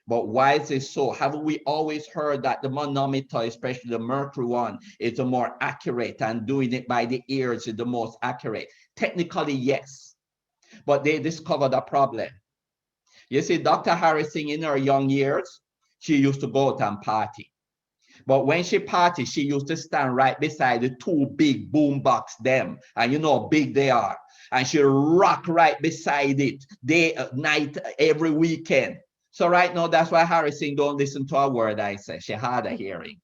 But why is this so? Haven't we always heard that the manometer, especially the mercury one, is the more accurate, and doing it by the ears is the most accurate? Technically, yes. But they discovered a problem. You see, Dr. Harrison in her young years, she used to go out and party. But when she partied, she used to stand right beside the 2 big boom box them. And you know how big they are. And she rock right beside it day, night, every weekend. So right now, that's why Harrison don't listen to a word I say. She had a hearing.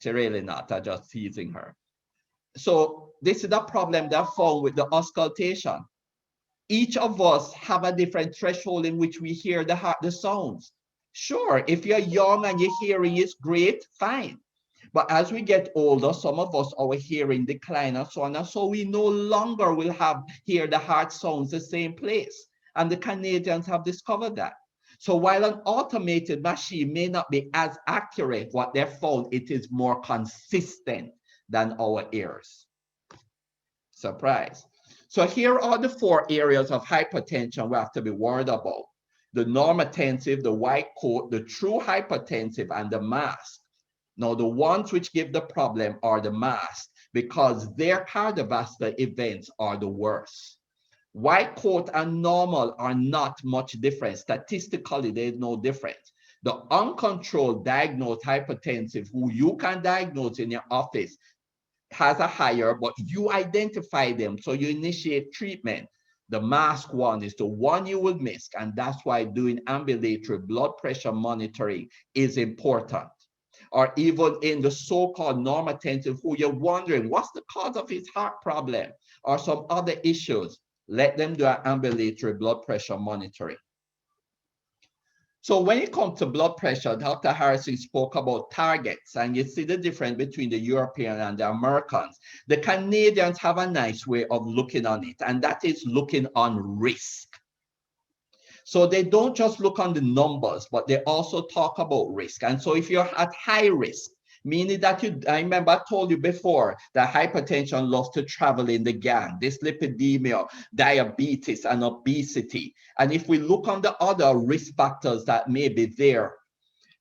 She really not. I'm just teasing her. So this is the problem they found with the auscultation. Each of us have a different threshold in which we hear the sounds. Sure, if you're young and your hearing is great, fine. But as we get older, some of us, our hearing decline and so on. And so we no longer will hear the heart sounds the same place. And the Canadians have discovered that. So while an automated machine may not be as accurate, what they found, it is more consistent than our ears. Surprise. So here are the 4 areas of hypertension we have to be worried about. The normotensive, the white coat, the true hypertensive, and the mask. Now, the ones which give the problem are the mask because their cardiovascular events are the worst. White coat and normal are not much different. Statistically, there's no difference. The uncontrolled diagnosed hypertensive, who you can diagnose in your office, has a higher, but you identify them, so you initiate treatment. The mask one is the one you will miss, and that's why doing ambulatory blood pressure monitoring is important. Or even in the so-called normotensive, who you're wondering, what's the cause of his heart problem or some other issues? Let them do an ambulatory blood pressure monitoring. So when it comes to blood pressure, Dr. Harrison spoke about targets, and you see the difference between the European and the Americans. The Canadians have a nice way of looking on it, and that is looking on risk. So they don't just look on the numbers, but they also talk about risk. And so if you're at high risk, meaning that I remember I told you before that hypertension loves to travel in the gang, dyslipidemia, diabetes, and obesity. And if we look on the other risk factors that may be there,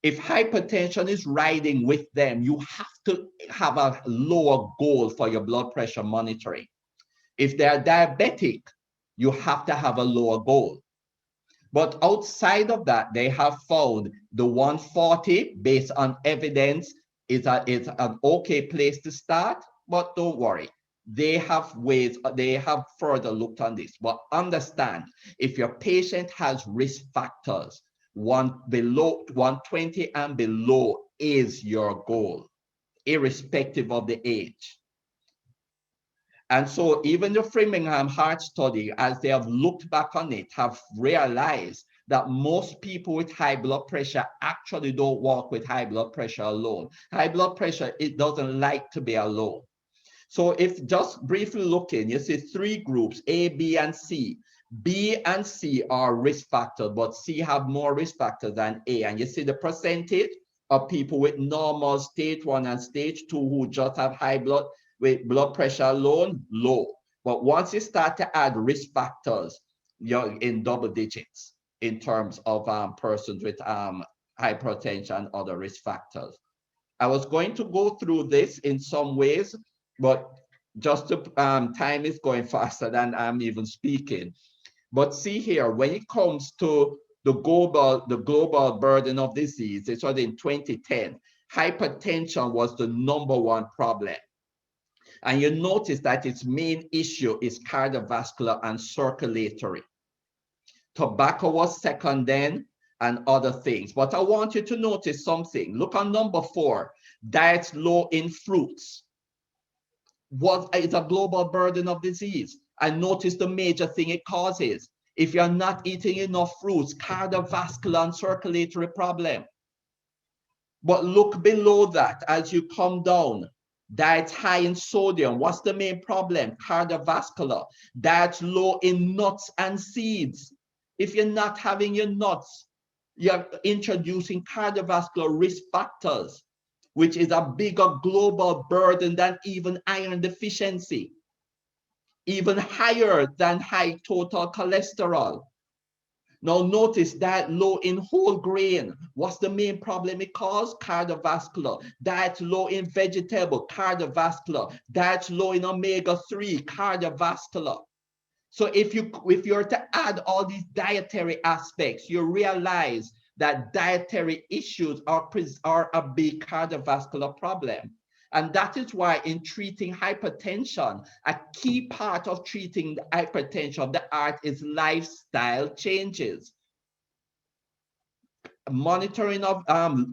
if hypertension is riding with them, you have to have a lower goal for your blood pressure monitoring. If they're diabetic, you have to have a lower goal. But outside of that, they have found the 140 based on evidence is an okay place to start, but don't worry. They have ways, they have further looked on this, but understand if your patient has risk factors, 120 and below is your goal, irrespective of the age. And so even the Framingham Heart Study, as they have looked back on it, have realized that most people with high blood pressure actually don't walk with high blood pressure alone. High blood pressure, it doesn't like to be alone. So if just briefly looking, you see 3 groups, A, B, and C. B and C are risk factors, but C have more risk factors than A. And you see the percentage of people with normal stage 1 and stage 2 who just have high blood pressure alone, low. But once you start to add risk factors, you're in double digits in terms of persons with hypertension and other risk factors. I was going to go through this in some ways, but just the time is going faster than I'm even speaking. But see here, when it comes to the global burden of disease, it was in 2010, hypertension was the #1 problem. And you notice that its main issue is cardiovascular and circulatory. Tobacco was second then, and other things. But I want you to notice something. Look on number 4, diets low in fruits. It's a global burden of disease. And notice the major thing it causes. If you're not eating enough fruits, cardiovascular and circulatory problem. But look below that as you come down. Diets high in sodium. What's the main problem? Cardiovascular. Diets low in nuts and seeds. If you're not having your nuts, you're introducing cardiovascular risk factors, which is a bigger global burden than even iron deficiency, even higher than high total cholesterol. Now notice that low in whole grain. What's the main problem it causes? Cardiovascular. Diet low in vegetable, cardiovascular. Diet low in omega-3, cardiovascular. So if you're to add all these dietary aspects, you realize that dietary issues are a big cardiovascular problem. And that is why in treating hypertension, a key part of treating the hypertension of the heart is lifestyle changes. Monitoring of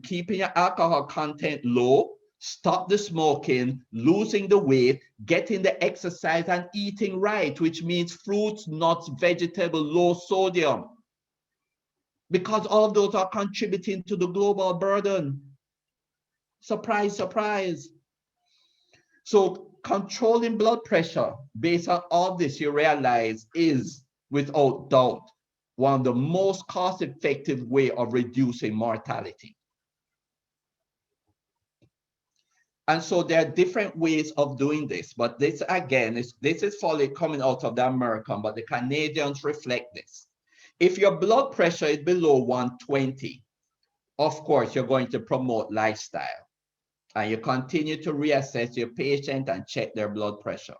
keeping your alcohol content low, stop the smoking, losing the weight, getting the exercise, and eating right, which means fruits, nuts, vegetable, low sodium. Because all of those are contributing to the global burden. Surprise, surprise. So controlling blood pressure based on all this, you realize, is without doubt one of the most cost-effective way of reducing mortality. And so there are different ways of doing this, but this again, this is fully coming out of the American, but the Canadians reflect this. If your blood pressure is below 120, of course, you're going to promote lifestyle. And you continue to reassess your patient and check their blood pressure.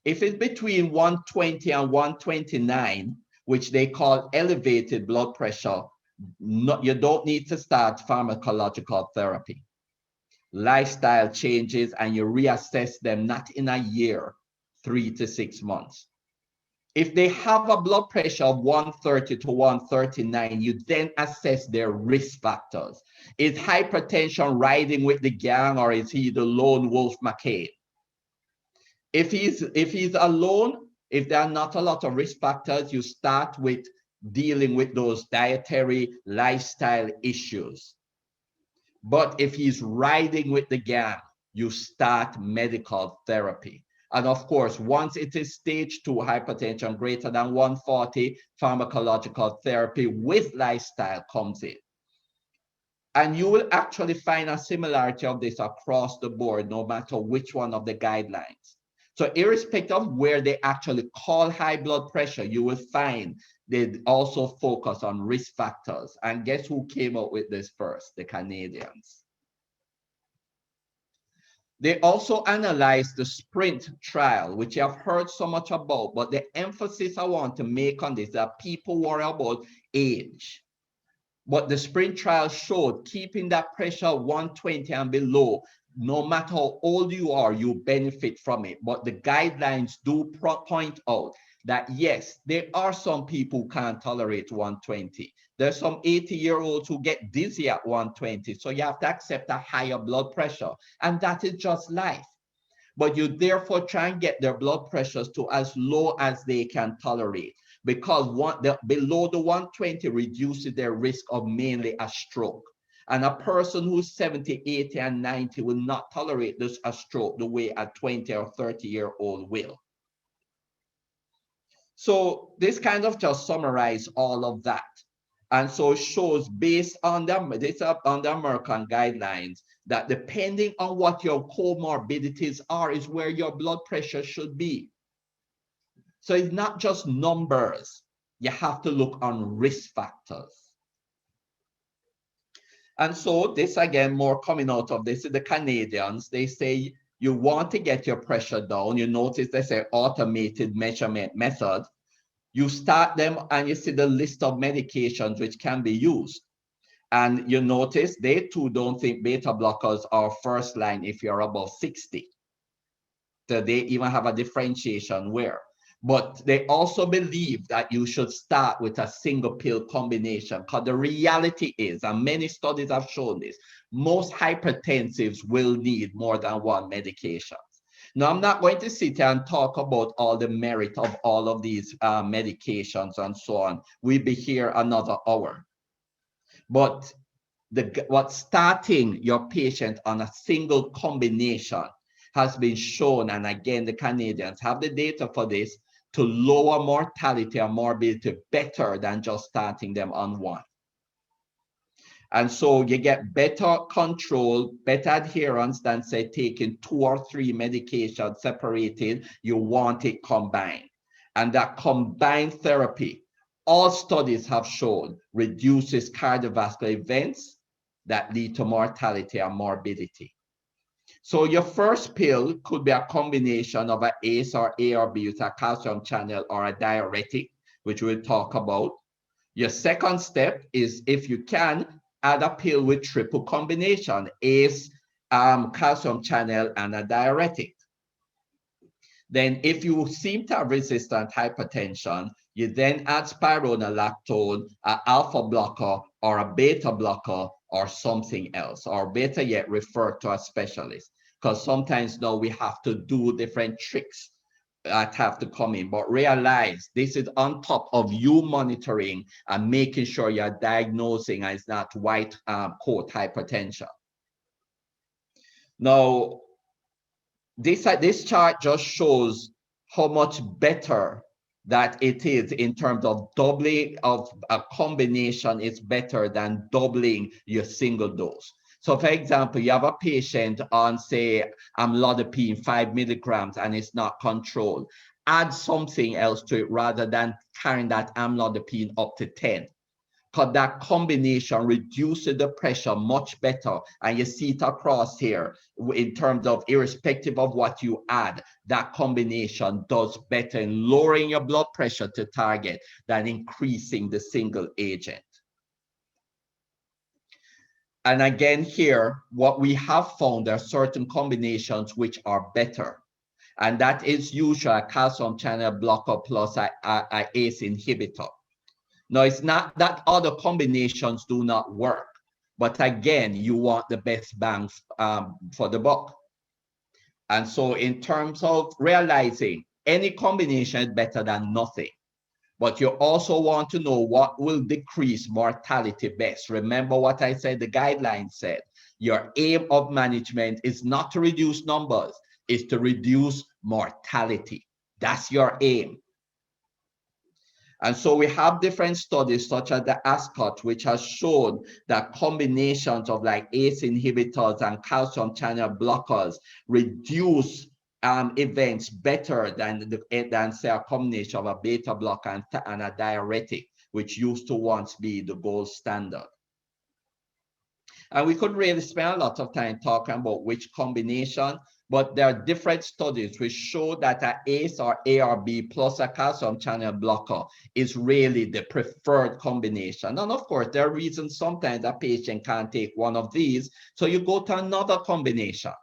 If it's between 120 and 129, which they call elevated blood pressure, you don't need to start pharmacological therapy. Lifestyle changes and you reassess them not in a year, 3 to 6 months. If they have a blood pressure of 130 to 139, you then assess their risk factors. Is hypertension riding with the gang, or is he the lone wolf McCain? If he's alone, if there are not a lot of risk factors, you start with dealing with those dietary lifestyle issues. But if he's riding with the gang, you start medical therapy. And of course, once it is stage 2 hypertension greater than 140, pharmacological therapy with lifestyle comes in. And you will actually find a similarity of this across the board, no matter which one of the guidelines. So irrespective of where they actually call high blood pressure, you will find they also focus on risk factors. And guess who came up with this first? The Canadians. They also analyzed the SPRINT trial, which you have heard so much about, but the emphasis I want to make on this is that people worry about age. But the SPRINT trial showed keeping that pressure 120 and below, no matter how old you are, you benefit from it. But the guidelines do point out that yes, there are some people who can't tolerate 120. There's some 80-year-olds who get dizzy at 120. So you have to accept a higher blood pressure. And that is just life. But you therefore try and get their blood pressures to as low as they can tolerate, because below the 120 reduces their risk of mainly a stroke. And a person who's 70, 80, and 90 will not tolerate a stroke the way a 20 or 30-year-old will. So this kind of just summarizes all of that. And so it shows based on the American guidelines that depending on what your comorbidities are is where your blood pressure should be. So it's not just numbers. You have to look on risk factors. And so this again, more coming out of this is the Canadians. They say you want to get your pressure down. You notice they say automated measurement method. You start them and you see the list of medications which can be used. And you notice they too don't think beta blockers are first line if you're above 60. So they even have a differentiation where. But they also believe that you should start with a single pill combination, because the reality is, and many studies have shown this, most hypertensives will need more than one medication. Now, I'm not going to sit here and talk about all the merit of all of these medications and so on. We'll be here another hour. But what starting your patient on a single combination has been shown, and again, the Canadians have the data for this, to lower mortality and morbidity better than just starting them on one. And so you get better control, better adherence than, say, taking 2 or 3 medications separated. You want it combined. And that combined therapy, all studies have shown, reduces cardiovascular events that lead to mortality and morbidity. So your first pill could be a combination of an ACE or ARB with a calcium channel or a diuretic, which we'll talk about. Your second step is, if you can, add a pill with triple combination, ACE, calcium channel, and a diuretic. Then if you seem to have resistant hypertension, you then add spironolactone, an alpha blocker, or a beta blocker, or something else, or better yet, refer to a specialist. Because sometimes now we have to do different tricks that have to come in, but realize this is on top of you monitoring and making sure you're diagnosing and it's not white coat hypertension. Now, this chart just shows how much better that it is in terms of doubling of a combination is better than doubling your single dose. So for example, you have a patient on, say, amlodipine 5 milligrams and it's not controlled. Add something else to it rather than carrying that amlodipine up to 10. Because that combination reduces the pressure much better. And you see it across here in terms of irrespective of what you add, that combination does better in lowering your blood pressure to target than increasing the single agent. And again here, what we have found, there are certain combinations which are better. And that is usually a calcium channel blocker plus a ACE inhibitor. Now, it's not that other combinations do not work, but again, you want the best bang for the buck. And so in terms of realizing any combination is better than nothing, but you also want to know what will decrease mortality best. Remember what I said, the guidelines said, your aim of management is not to reduce numbers, it's to reduce mortality. That's your aim. And so we have different studies such as the Hctz, which has shown that combinations of like ACE inhibitors and calcium channel blockers reduce events better than say a combination of a beta blocker and a diuretic, which used to once be the gold standard. And we could really spend a lot of time talking about which combination, but there are different studies which show that an ACE or ARB plus a calcium channel blocker is really the preferred combination. And of course, there are reasons sometimes a patient can't take one of these, so you go to another combination.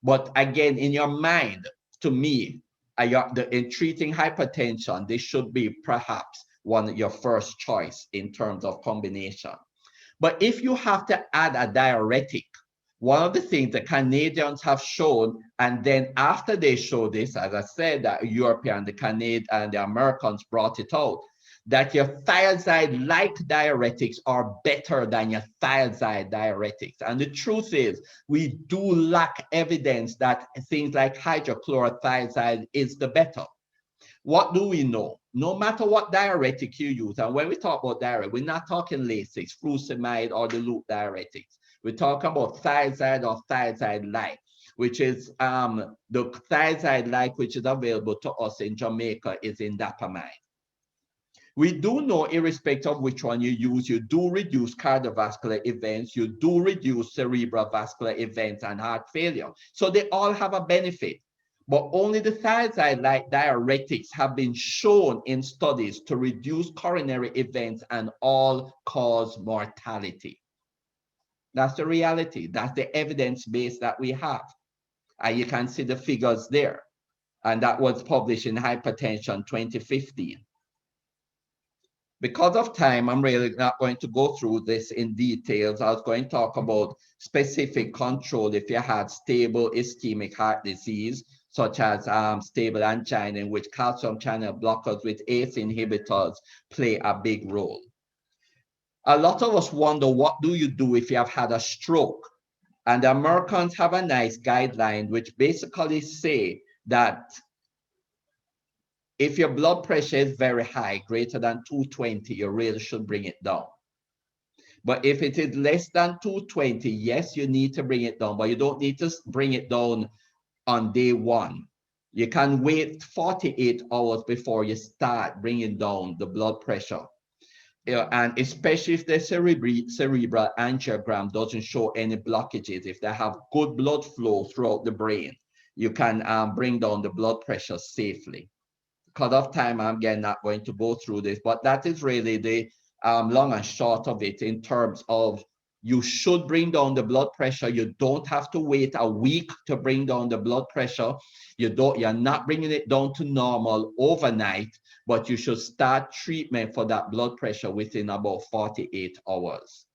But again, in your mind, to me, in treating hypertension, this should be perhaps your first choice in terms of combination. But if you have to add a diuretic, one of the things the Canadians have shown, and then after they showed this, as I said, that European, the Canadian, and the Americans brought it out, that your thiazide-like diuretics are better than your thiazide diuretics. And the truth is, we do lack evidence that things like hydrochlorothiazide is the better. What do we know? No matter what diuretic you use, and when we talk about diuretic, we're not talking Lasix, furosemide, or the loop diuretics. We're talking about thiazide or thiazide-like, which is the thiazide-like which is available to us in Jamaica is indapamide. We do know, irrespective of which one you use, you do reduce cardiovascular events, you do reduce cerebral vascular events and heart failure. So they all have a benefit. But only the thiazide-like diuretics have been shown in studies to reduce coronary events and all-cause mortality. That's the reality. That's the evidence base that we have. And you can see the figures there. And that was published in Hypertension 2015. Because of time, I'm really not going to go through this in details. I was going to talk about specific control if you had stable ischemic heart disease, such as stable angina, in which calcium channel blockers with ACE inhibitors play a big role. A lot of us wonder, what do you do if you have had a stroke? And the Americans have a nice guideline which basically say that if your blood pressure is very high, greater than 220, you really should bring it down. But if it is less than 220, yes, you need to bring it down, but you don't need to bring it down on day one. You can wait 48 hours before you start bringing down the blood pressure. And especially if the cerebral angiogram doesn't show any blockages, if they have good blood flow throughout the brain, you can bring down the blood pressure safely. Cut off time, I'm again not going to go through this, but that is really the long and short of it in terms of you should bring down the blood pressure. You don't have to wait a week to bring down the blood pressure. You're not bringing it down to normal overnight, but you should start treatment for that blood pressure within about 48 hours.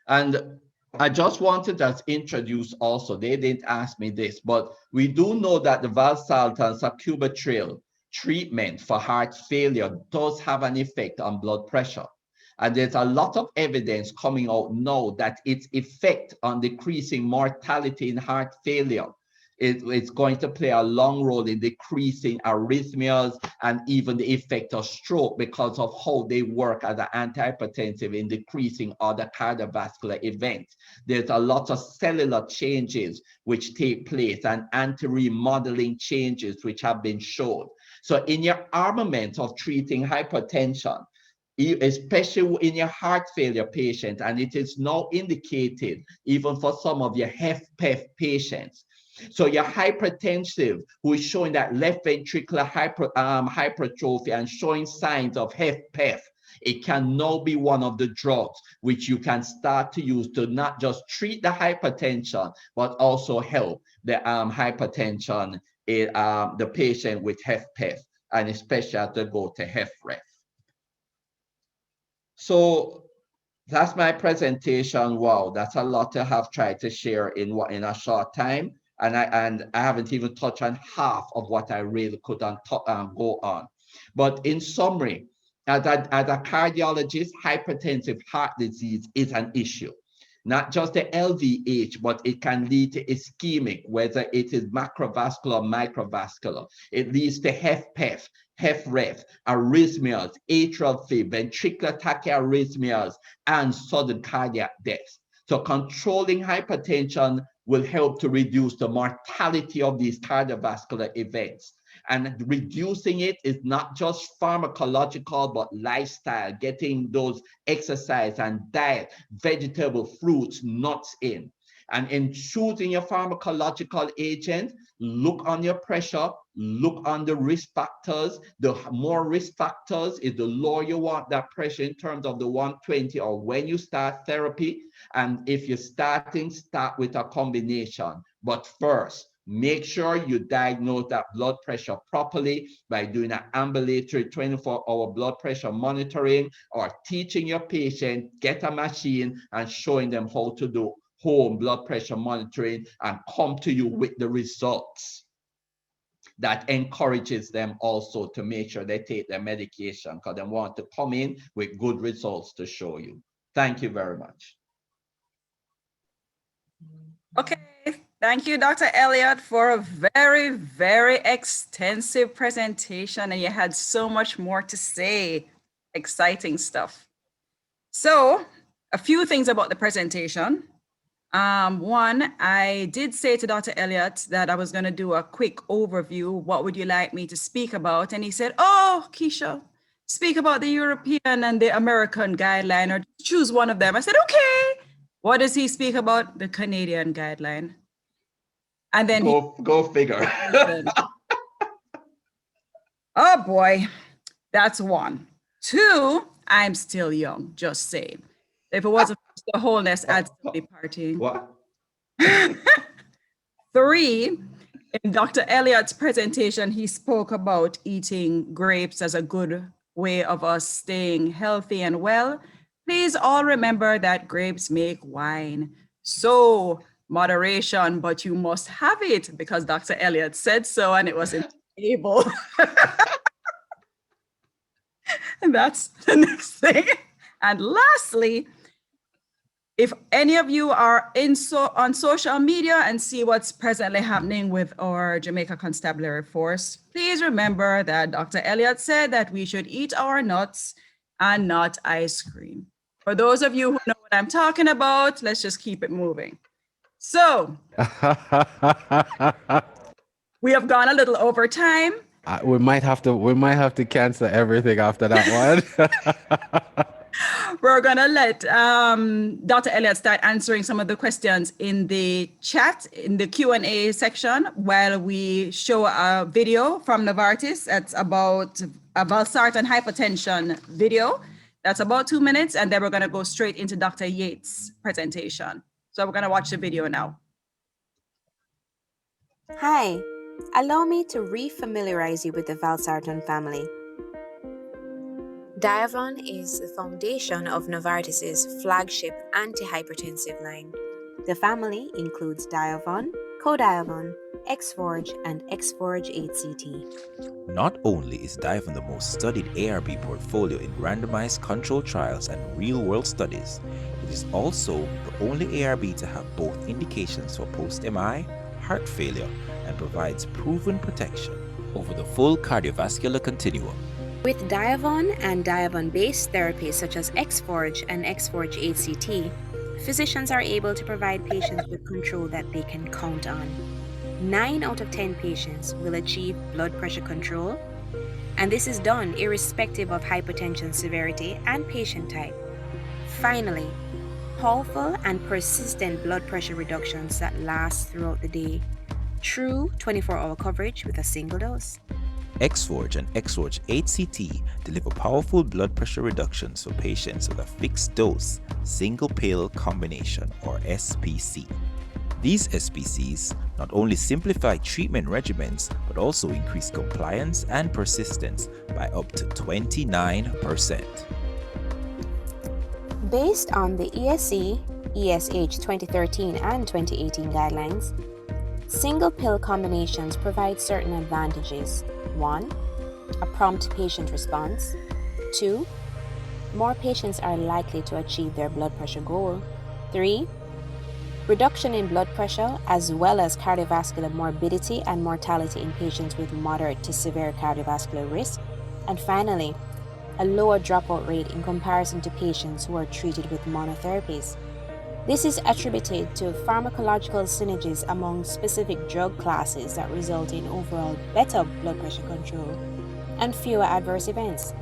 And I just wanted to introduce also, they didn't ask me this, but we do know that the Valsartan sacubitril treatment for heart failure does have an effect on blood pressure. And there's a lot of evidence coming out now that its effect on decreasing mortality in heart failure it's going to play a long role in decreasing arrhythmias and even the effect of stroke because of how they work as an antihypertensive in decreasing other cardiovascular events. There's a lot of cellular changes which take place and anti-remodeling changes which have been shown. So in your armament of treating hypertension, especially in your heart failure patient, and it is now indicated even for some of your HFpEF patients. So your hypertensive who is showing that left ventricular hypertrophy and showing signs of HFpEF, it can now be one of the drugs which you can start to use to not just treat the hypertension, but also help the hypertension in the patient with HFpEF, and especially as they go to HFrEF. So that's my presentation. Wow, that's a lot to have tried to share in a short time. And I haven't even touched on half of what I really could go on. But in summary, as a cardiologist, hypertensive heart disease is an issue. Not just the LVH, but it can lead to ischemic, whether it is macrovascular or microvascular. It leads to HFpEF, HFrEF, arrhythmias, atrial fib, ventricular tachyarrhythmias, and sudden cardiac death. So controlling hypertension will help to reduce the mortality of these cardiovascular events. And reducing it is not just pharmacological, but lifestyle, getting those exercise and diet, vegetable, fruits, nuts in. And in choosing your pharmacological agent, look on your pressure, look on the risk factors. The more risk factors is the lower you want that pressure in terms of the 120 or when you start therapy. And if you're starting, start with a combination. But first, make sure you diagnose that blood pressure properly by doing an ambulatory 24-hour blood pressure monitoring or teaching your patient, get a machine and showing them how to do home blood pressure monitoring and come to you with the results. That encourages them also to make sure they take their medication because they want to come in with good results to show you. Thank you very much. Okay, thank you, Dr. Elliot, for a very, very extensive presentation, and you had so much more to say. Exciting stuff. So, a few things about the presentation. One, I did say to Dr. Elliot that I was going to do a quick overview. What would you like me to speak about? And he said, oh, Kisha, speak about the European and the American guideline, or choose one of them. I said, okay. What does he speak about? The Canadian guideline. And then go figure. Oh boy, that's one. Two, I'm still young, just saying. If it wasn't for the wholeness, I'd still be partying. What? 3, In Dr. Elliot's presentation, he spoke about eating grapes as a good way of us staying healthy and well. Please all remember that grapes make wine. So moderation, but you must have it because Dr. Elliot said so and it was in the table. And that's the next thing. And lastly, if any of you are on social media and see what's presently happening with our Jamaica Constabulary Force, please remember that Dr. Elliot said that we should eat our nuts and not ice cream. For those of you who know what I'm talking about, let's just keep it moving. So we have gone a little over time. We might have to cancel everything after that one. We're gonna let Dr. Elliot start answering some of the questions in the chat, in the Q&A section, while we show a video from Novartis. That's about a Valsartan hypertension video. That's about 2 minutes, and then we're gonna go straight into Dr. Hctz' presentation. So we're gonna watch the video now. Hi, allow me to re-familiarize you with the Valsartan family. Diavon is the foundation of Novartis's flagship antihypertensive line. The family includes Diavon, Codiavon, Exforge, and Exforge Hcts. Not only is Diavon the most studied ARB portfolio in randomized controlled trials and real-world studies, it is also the only ARB to have both indications for post-MI, heart failure, and provides proven protection over the full cardiovascular continuum. With Diavon and Diavon-based therapies such as Exforge and Exforge HCT, physicians are able to provide patients with control that they can count on. 9 out of 10 patients will achieve blood pressure control, and this is done irrespective of hypertension severity and patient type. Finally, powerful and persistent blood pressure reductions that last throughout the day. True 24-hour coverage with a single dose. Exforge and Exforge HCT deliver powerful blood pressure reductions for patients with a fixed dose, single pill combination or SPC. These SPCs not only simplify treatment regimens but also increase compliance and persistence by up to 29%. Based on the ESC, ESH 2013 and 2018 guidelines, single pill combinations provide certain advantages. 1. A prompt patient response. 2. More patients are likely to achieve their blood pressure goal. 3. Reduction in blood pressure as well as cardiovascular morbidity and mortality in patients with moderate to severe cardiovascular risk. And finally, a lower dropout rate in comparison to patients who are treated with monotherapies. This is attributed to pharmacological synergies among specific drug classes that result in overall better blood pressure control and fewer adverse events.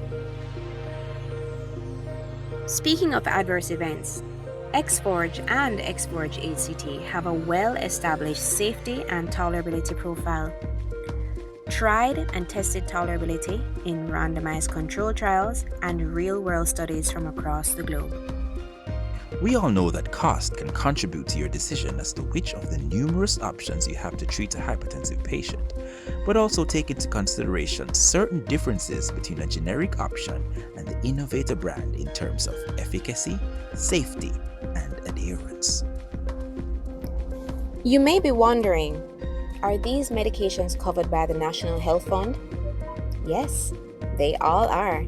Speaking of adverse events, Exforge and Exforge HCT have a well-established safety and tolerability profile. Tried and tested tolerability in randomized controlled trials and real-world studies from across the globe. We all know that cost can contribute to your decision as to which of the numerous options you have to treat a hypertensive patient, but also take into consideration certain differences between a generic option and the innovator brand in terms of efficacy, safety, and adherence. You may be wondering, are these medications covered by the National Health Fund? Yes, they all are.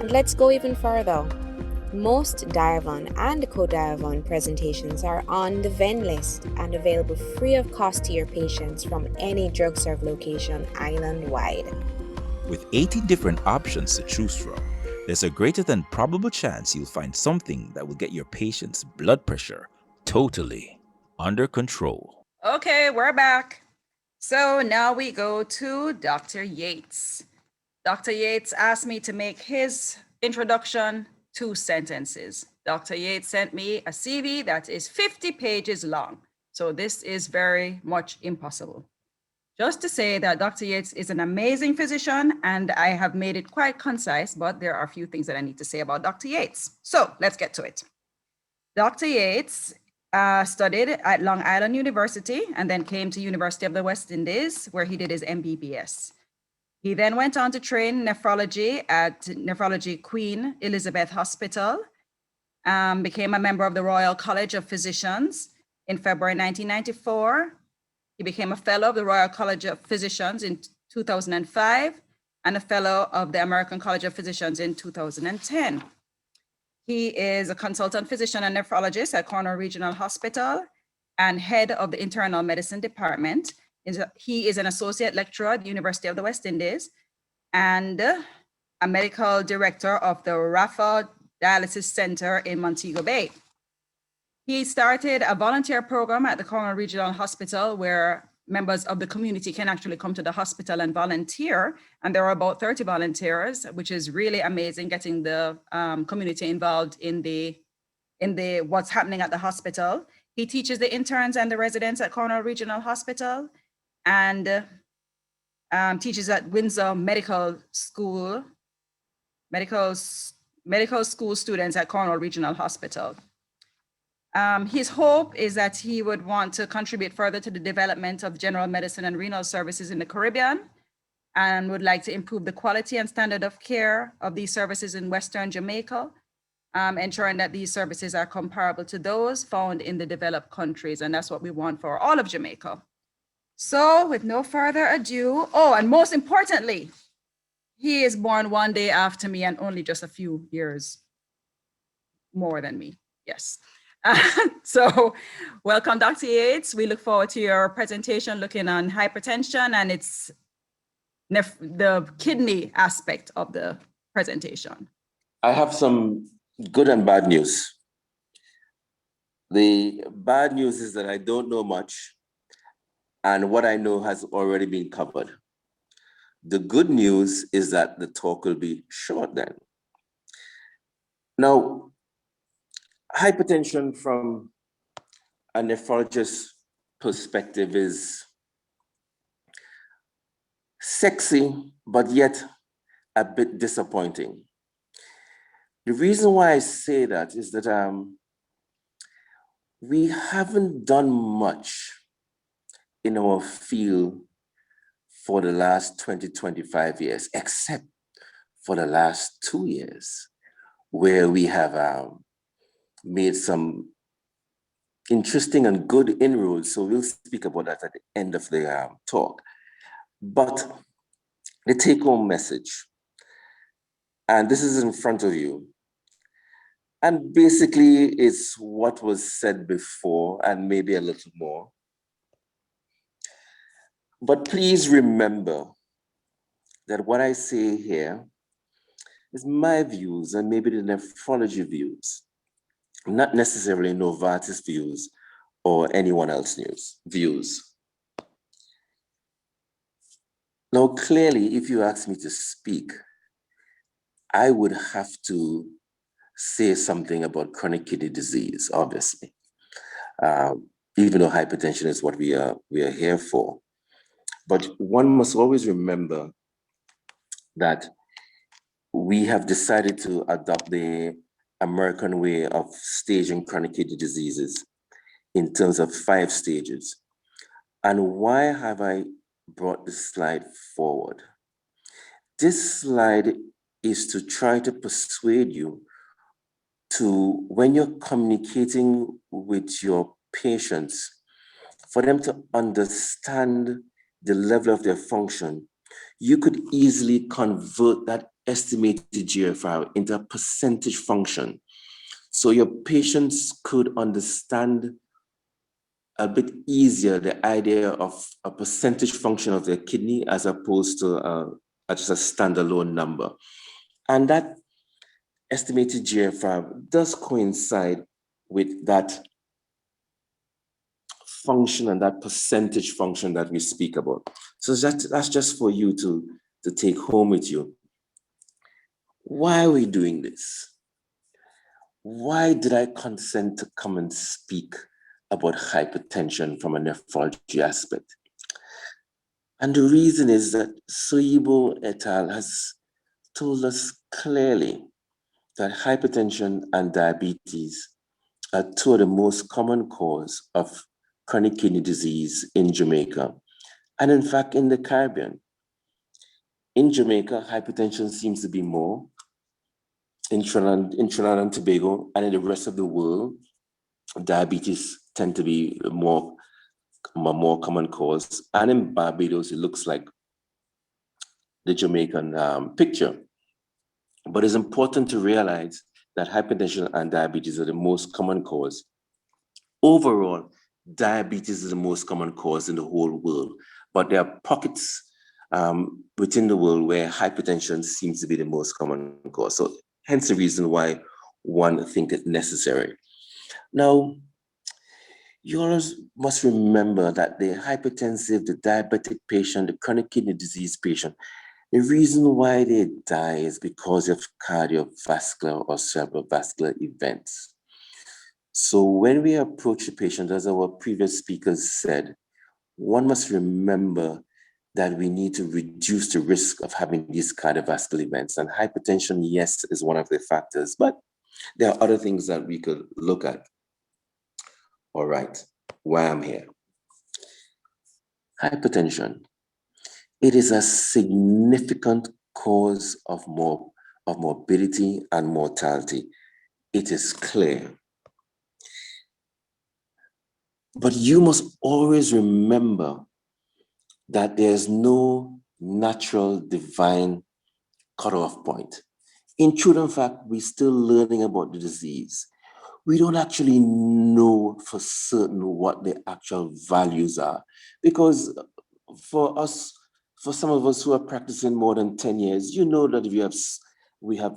And let's go even further. Most Diavon and Codiavon presentations are on the VEN list and available free of cost to your patients from any DrugServe location island-wide. With 18 different options to choose from, there's a greater than probable chance you'll find something that will get your patient's blood pressure totally under control. Okay, we're back. So now we go to Dr. Hctz. Dr. Hctz asked me to make his introduction 2 sentences. Dr. Hctz sent me a CV that is 50 pages long. So this is very much impossible. Just to say that Dr. Hctz is an amazing physician and I have made it quite concise, but there are a few things that I need to say about Dr. Hctz. So let's get to it. Dr. Hctz studied at Long Island University and then came to University of the West Indies, where he did his MBBS. He then went on to train nephrology at Nephrology Queen Elizabeth Hospital, became a member of the Royal College of Physicians in February 1994. He became a fellow of the Royal College of Physicians in 2005 and a fellow of the American College of Physicians in 2010. He is a consultant physician and nephrologist at Cornwall Regional Hospital and head of the internal medicine department. He is an associate lecturer at the University of the West Indies and a medical director of the Rafa Dialysis Center in Montego Bay. He started a volunteer program at the Cornwall Regional Hospital where members of the community can actually come to the hospital and volunteer. And there are about 30 volunteers, which is really amazing, getting the community involved in the what's happening at the hospital. He teaches the interns and the residents at Cornwall Regional Hospital and teaches at Windsor Medical School students at Cornwall Regional Hospital. His hope is that he would want to contribute further to the development of general medicine and renal services in the Caribbean and would like to improve the quality and standard of care of these services in Western Jamaica, ensuring that these services are comparable to those found in the developed countries. And that's what we want for all of Jamaica. So with no further ado, and most importantly, he is born one day after me and only just a few years more than me, yes. So welcome, Dr. Yates. We look forward to your presentation looking on hypertension and its the kidney aspect of the presentation. I have some good and bad news. The bad news is that I don't know much, and what I know has already been covered. The good news is that the talk will be short then. Now, hypertension from a nephrologist's perspective is sexy, but yet a bit disappointing. The reason why I say that is that we haven't done much in our field for the last 20, 25 years, except for the last 2 years, where we have made some interesting and good inroads. So we'll speak about that at the end of the talk. But the take-home message, and this is in front of you, and basically it's what was said before and maybe a little more. But please remember that what I say here is my views and maybe the nephrology views, not necessarily Novartis views or anyone else's views. Now, clearly, if you ask me to speak, I would have to say something about chronic kidney disease, obviously, even though hypertension is what we are here for. But one must always remember that we have decided to adopt the American way of staging chronic kidney diseases in terms of 5 stages. And why have I brought this slide forward? This slide is to try to persuade you to, when you're communicating with your patients, for them to understand the level of their function, you could easily convert that estimated GFR into a percentage function. So your patients could understand a bit easier the idea of a percentage function of their kidney as opposed to just a standalone number. And that estimated GFR does coincide with that function and that percentage function that we speak about. So that's just for you to take home with you. Why are we doing this? Why did I consent to come and speak about hypertension from a nephrology aspect? And the reason is that Soyibo et al. Has told us clearly that hypertension and diabetes are two of the most common cause of chronic kidney disease in Jamaica, and in fact in the Caribbean. In Jamaica, hypertension seems to be more. In Trinidad and Tobago and in the rest of the world, diabetes tend to be a more common cause. And in Barbados, it looks like the Jamaican picture. But it's important to realize that hypertension and diabetes are the most common cause. Overall, diabetes is the most common cause in the whole world, but there are pockets within the world where hypertension seems to be the most common cause. So hence the reason why one thinks it's necessary. Now, you always must remember that the hypertensive, the diabetic patient, the chronic kidney disease patient, the reason why they die is because of cardiovascular or cerebrovascular events. So when we approach the patient, as our previous speakers said, one must remember that we need to reduce the risk of having these cardiovascular events. And hypertension, yes, is one of the factors, but there are other things that we could look at. All right, why I'm here. Hypertension. It is a significant cause of morbidity and mortality. It is clear. But you must always remember that there's no natural divine cutoff point. In truth and fact, we're still learning about the disease. We don't actually know for certain what the actual values are, because for us, for some of us who are practicing more than 10 years, you know that we have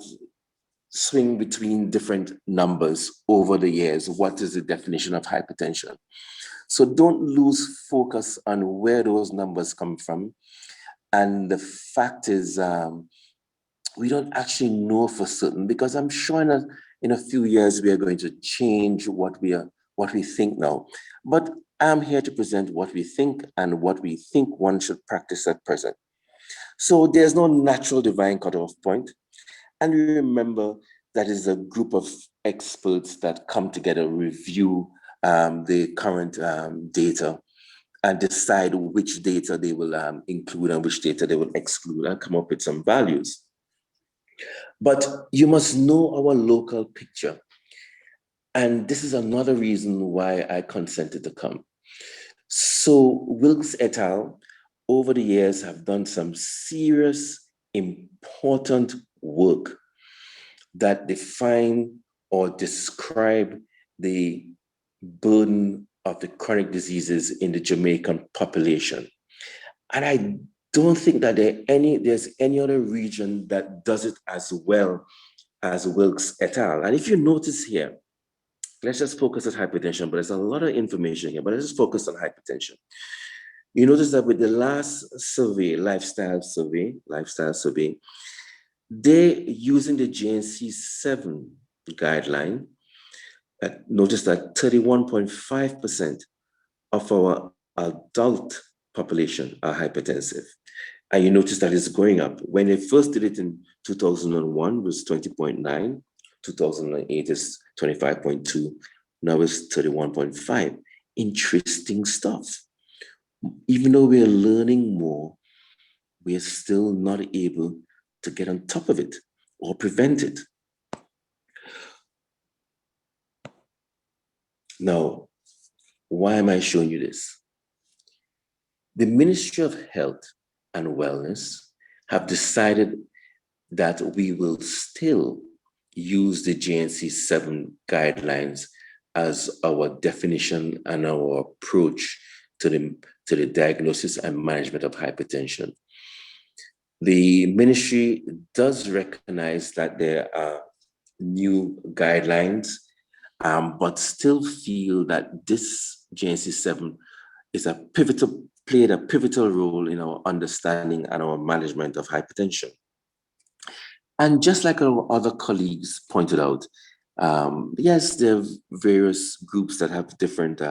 swing between different numbers over the years. What is the definition of hypertension? So don't lose focus on where those numbers come from. And the fact is, we don't actually know for certain, because I'm sure in a few years we are going to change what we think now. But I'm here to present what we think and what we think one should practice at present. So there's no natural divine cutoff point. And remember that is a group of experts that come together, review the current data and decide which data they will include and which data they will exclude and come up with some values. But you must know our local picture. And this is another reason why I consented to come. So Wilkes et al. Over the years have done some serious, important work that define or describe the burden of the chronic diseases in the Jamaican population. And I don't think that there's any other region that does it as well as Wilkes et al. And if you notice here, let's just focus on hypertension, but there's a lot of information here, but let's just focus on hypertension. You notice that with the last survey, lifestyle survey, they're using the JNC7 guideline. Notice that 31.5% of our adult population are hypertensive. And you notice that it's going up. When they first did it in 2001, it was 20.9, 2008 is 25.2, now it's 31.5. Interesting stuff. Even though we're learning more, we're still not able to get on top of it or prevent it. Now, why am I showing you this? The Ministry of Health and Wellness have decided that we will still use the JNC7 guidelines as our definition and our approach to the diagnosis and management of hypertension. The ministry does recognize that there are new guidelines, but still feel that this JNC7 is played a pivotal role in our understanding and our management of hypertension. And just like our other colleagues pointed out, yes, there are various groups that have different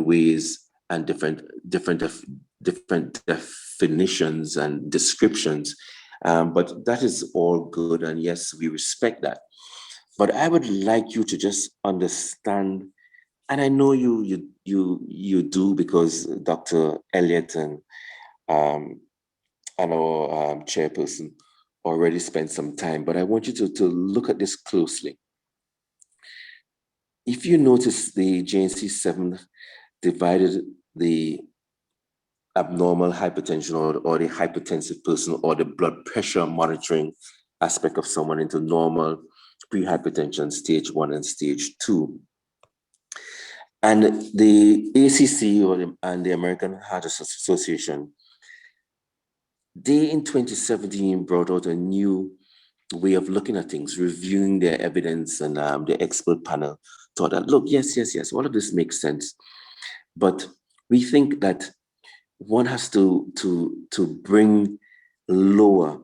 ways and different definitions and descriptions, but that is all good, and yes, we respect that. But I would like you to just understand, and I know you do, because Dr. Elliot and our chairperson already spent some time, but I want you to look at this closely. If you notice, the JNC7 divided the abnormal hypertension or the hypertensive person or the blood pressure monitoring aspect of someone into normal, pre-hypertension, stage 1 and stage 2. And the ACC and the American Heart Association, they in 2017 brought out a new way of looking at things, reviewing their evidence, and the expert panel thought that, look, yes, all of this makes sense. But we think that one has to bring lower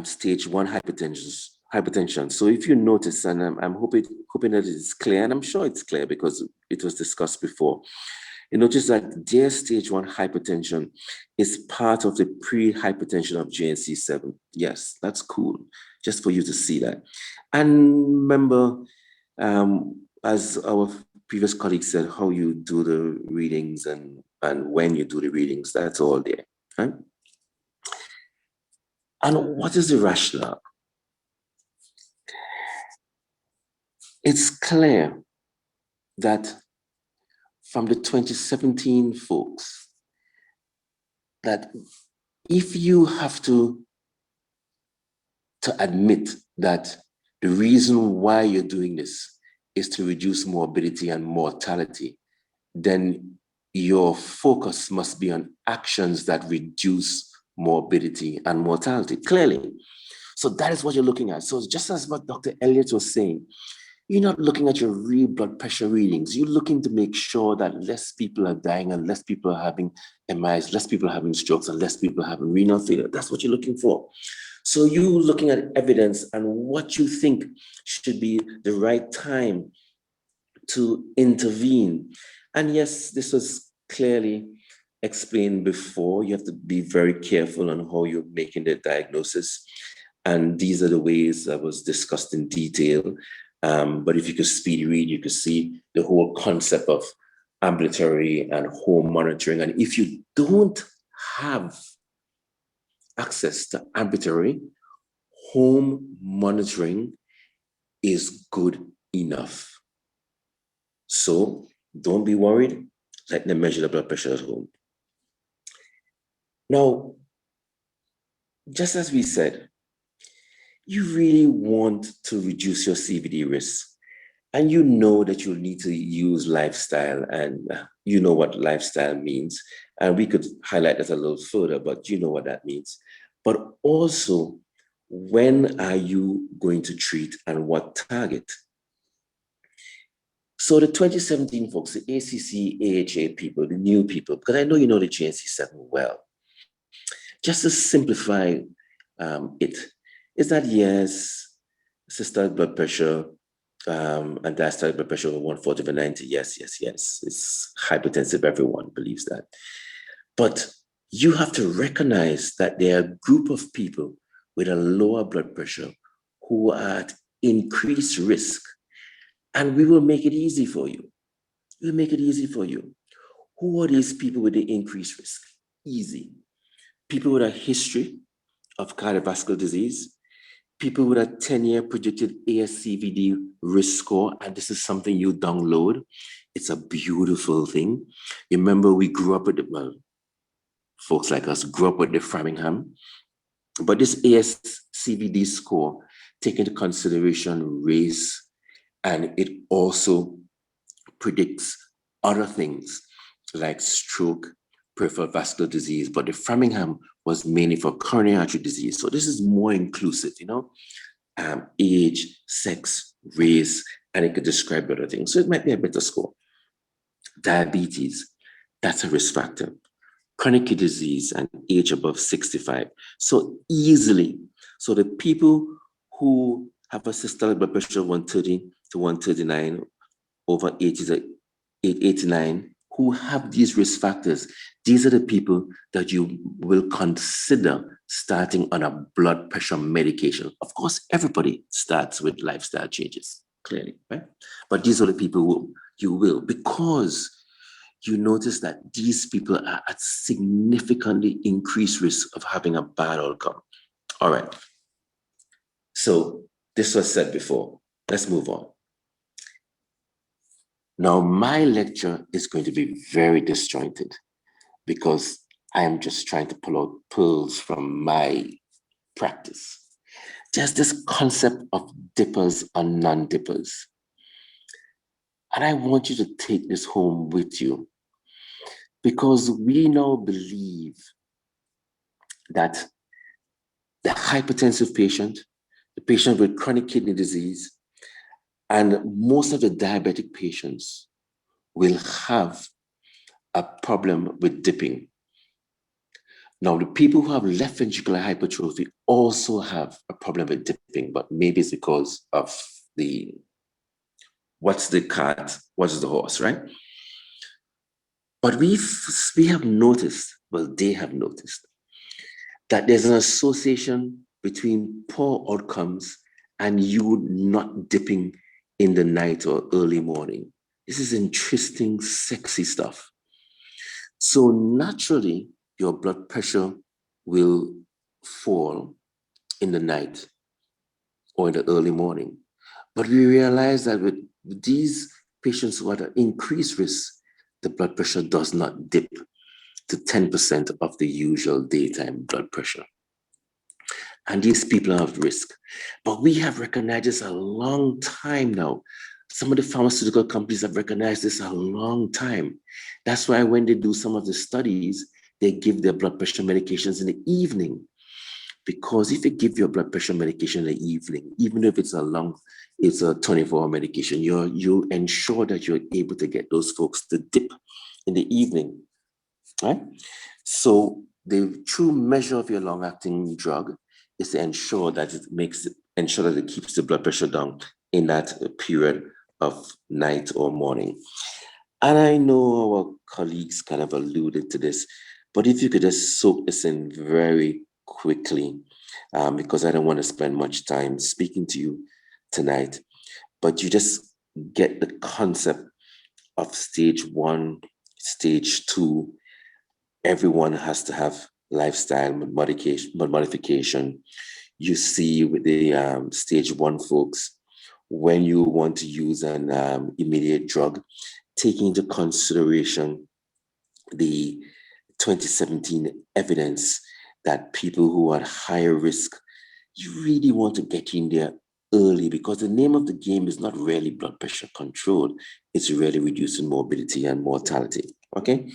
stage 1 hypertension. So if you notice, and I'm hoping that it's clear, and I'm sure it's clear because it was discussed before, you notice that their stage 1 hypertension is part of the pre-hypertension of JNC7. Yes, that's cool, just for you to see that. And remember, as our previous colleague said, how you do the readings and when you do the readings, that's all there, right? And what is the rationale? It's clear that from the 2017 folks, that if you have to admit that the reason why you're doing this is to reduce morbidity and mortality, then your focus must be on actions that reduce morbidity and mortality, clearly. So that is what you're looking at. So just as what Dr. Elliot was saying, you're not looking at your real blood pressure readings. You're looking to make sure that less people are dying and less people are having MIs, less people are having strokes, and less people are having renal failure. That's what you're looking for. So you're looking at evidence and what you think should be the right time to intervene. And yes, this was clearly explained before. You have to be very careful on how you're making the diagnosis. And these are the ways that was discussed in detail. But if you could speed read, you could see the whole concept of ambulatory and home monitoring. And if you don't have access to ambulatory, home monitoring is good enough. So don't be worried. Let them measure the blood pressure at home. Now, just as we said, you really want to reduce your CVD risk, and you know that you'll need to use lifestyle, and you know what lifestyle means. And we could highlight that a little further, but you know what that means. But also, when are you going to treat and what target? So the 2017 folks, the ACC, AHA people, the new people, because I know you know the JNC7 well, just to simplify it, is that yes, systolic blood pressure and diastolic blood pressure over 140/90, yes. It's hypertensive, everyone believes that. But you have to recognize that there are a group of people with a lower blood pressure who are at increased risk, and we will make it easy for you. We'll make it easy for you. Who are these people with the increased risk? Easy. People with a history of cardiovascular disease, people with a 10-year predicted ASCVD risk score, and this is something you download. It's a beautiful thing. Remember, we grew up with the, well, folks like us grew up with the Framingham, but this ASCVD score take into consideration race, and it also predicts other things like stroke, peripheral vascular disease, but the Framingham was mainly for coronary artery disease. So this is more inclusive, you know, age, sex, race, and it could describe other things. So it might be a better score. Diabetes, that's a risk factor. Chronic kidney disease and age above 65. So easily, so the people who have a systolic blood pressure of 130 to 139 over 80 to 89, who have these risk factors, these are the people that you will consider starting on a blood pressure medication. Of course, everybody starts with lifestyle changes, clearly, right? But these are the people who you will, because you notice that these people are at significantly increased risk of having a bad outcome. All right. So this was said before. Let's move on. Now, my lecture is going to be very disjointed because I am just trying to pull out pearls from my practice. Just this concept of dippers and non-dippers. And I want you to take this home with you because we now believe that the hypertensive patient, the patient with chronic kidney disease, and most of the diabetic patients will have a problem with dipping. Now, the people who have left ventricular hypertrophy also have a problem with dipping, but maybe it's because of the, what's the cart, what's the horse, right? But we have noticed, well, they have noticed, that there's an association between poor outcomes and you not dipping in the night or early morning. This is interesting, sexy stuff. So naturally, your blood pressure will fall in the night or in the early morning. But we realize that with these patients who are at increased risk, the blood pressure does not dip to 10% of the usual daytime blood pressure. And these people are at risk. But we have recognized this a long time now. Some of the pharmaceutical companies have recognized this a long time. That's why when they do some of the studies, they give their blood pressure medications in the evening. Because if you give your blood pressure medication in the evening, even if it's a 24-hour medication, you ensure that you're able to get those folks to dip in the evening, right? So the true measure of your long-acting drug is to ensure that it keeps the blood pressure down in that period of night or morning. And I know our colleagues kind of alluded to this, but if you could just soak this in very quickly, because I don't want to spend much time speaking to you tonight, but you just get the concept of stage 1, stage 2. Everyone has to have lifestyle modification. You see with the stage 1 folks, when you want to use an immediate drug, taking into consideration the 2017 evidence that people who are at higher risk, you really want to get in there early, because the name of the game is not really blood pressure control, it's really reducing morbidity and mortality, okay?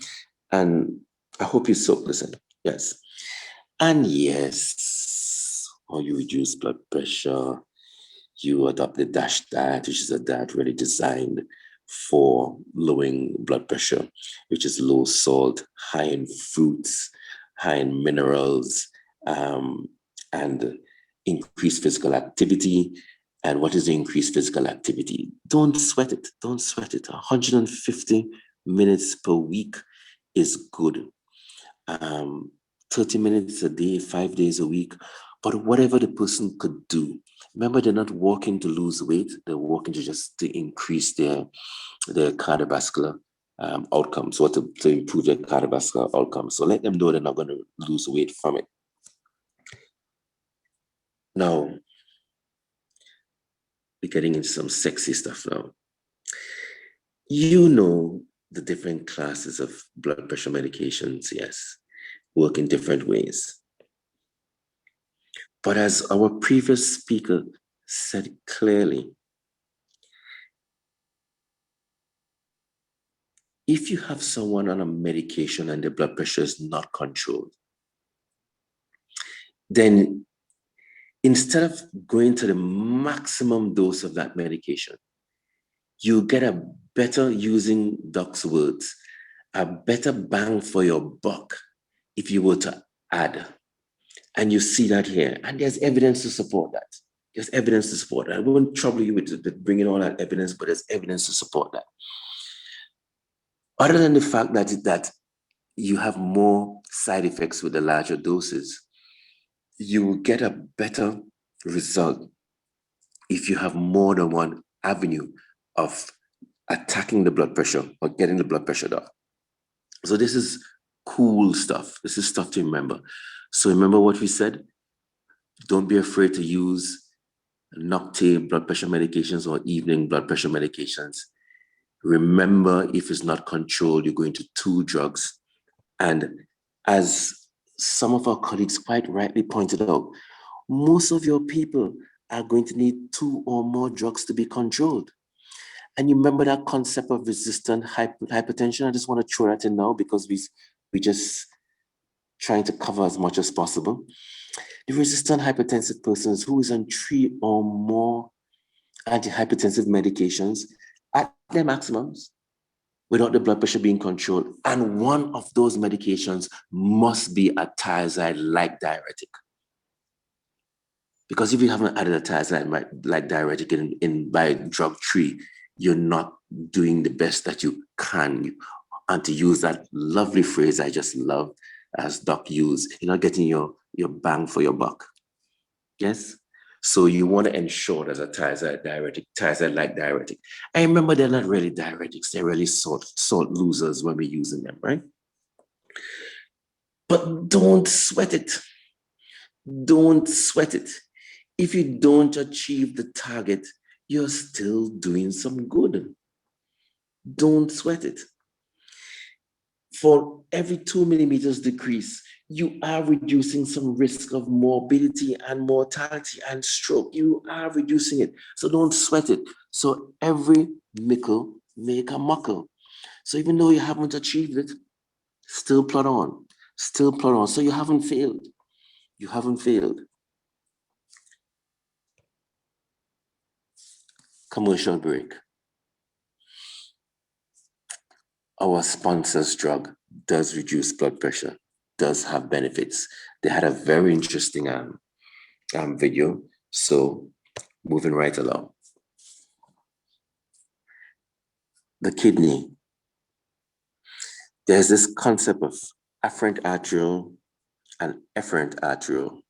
And I hope you soak this in, yes. And yes, or you reduce blood pressure, you adopt the DASH diet, which is a diet really designed for lowering blood pressure, which is low salt, high in fruits, high in minerals, and increased physical activity. And what is the increased physical activity? Don't sweat it, don't sweat it. 150 minutes per week is good. 30 minutes a day, 5 days a week, but whatever the person could do. Remember, they're not walking to lose weight, they're walking to increase their cardiovascular outcomes, or to improve their cardiovascular outcomes. So let them know they're not going to lose weight from it. Now, we're getting into some sexy stuff now. You know the different classes of blood pressure medications, yes, work in different ways. But as our previous speaker said clearly, if you have someone on a medication and their blood pressure is not controlled, then instead of going to the maximum dose of that medication, you get a better, using Doc's words, a better bang for your buck if you were to add. And you see that here, and there's evidence to support that. There's evidence to support that. I won't trouble you with bringing all that evidence, but there's evidence to support that. Other than the fact that you have more side effects with the larger doses, you will get a better result if you have more than one avenue of attacking the blood pressure or getting the blood pressure down. So this is cool stuff. This is stuff to remember. So remember what we said? Don't be afraid to use nocturnal blood pressure medications or evening blood pressure medications. Remember, if it's not controlled, you're going to 2 drugs. And as some of our colleagues quite rightly pointed out, most of your people are going to need 2 or more drugs to be controlled. And you remember that concept of resistant hypertension? I just want to throw that in now because we just trying to cover as much as possible. The resistant hypertensive persons who is on 3 or more antihypertensive medications at their maximums without the blood pressure being controlled. And one of those medications must be a thiazide-like diuretic. Because if you haven't added a thiazide-like diuretic in by drug 3, you're not doing the best that you can. And to use that lovely phrase I just love, as Doc used, you're not getting your bang for your buck. Yes? So you want to ensure there's a thiazide-like diuretic. And remember, they're not really diuretics, they're really salt losers when we're using them, right? But don't sweat it. Don't sweat it. If you don't achieve the target, you're still doing some good. Don't sweat it. For every 2 millimeters decrease, you are reducing some risk of morbidity and mortality and stroke. You are reducing it. So don't sweat it. So every mickle make a muckle. So even though you haven't achieved it, still plod on. Still plod on. So you haven't failed. You haven't failed. Commercial break. Our sponsor's drug does reduce blood pressure, does have benefits. They had a very interesting video. So moving right along. The kidney. There's this concept of afferent arteriole and efferent arteriole.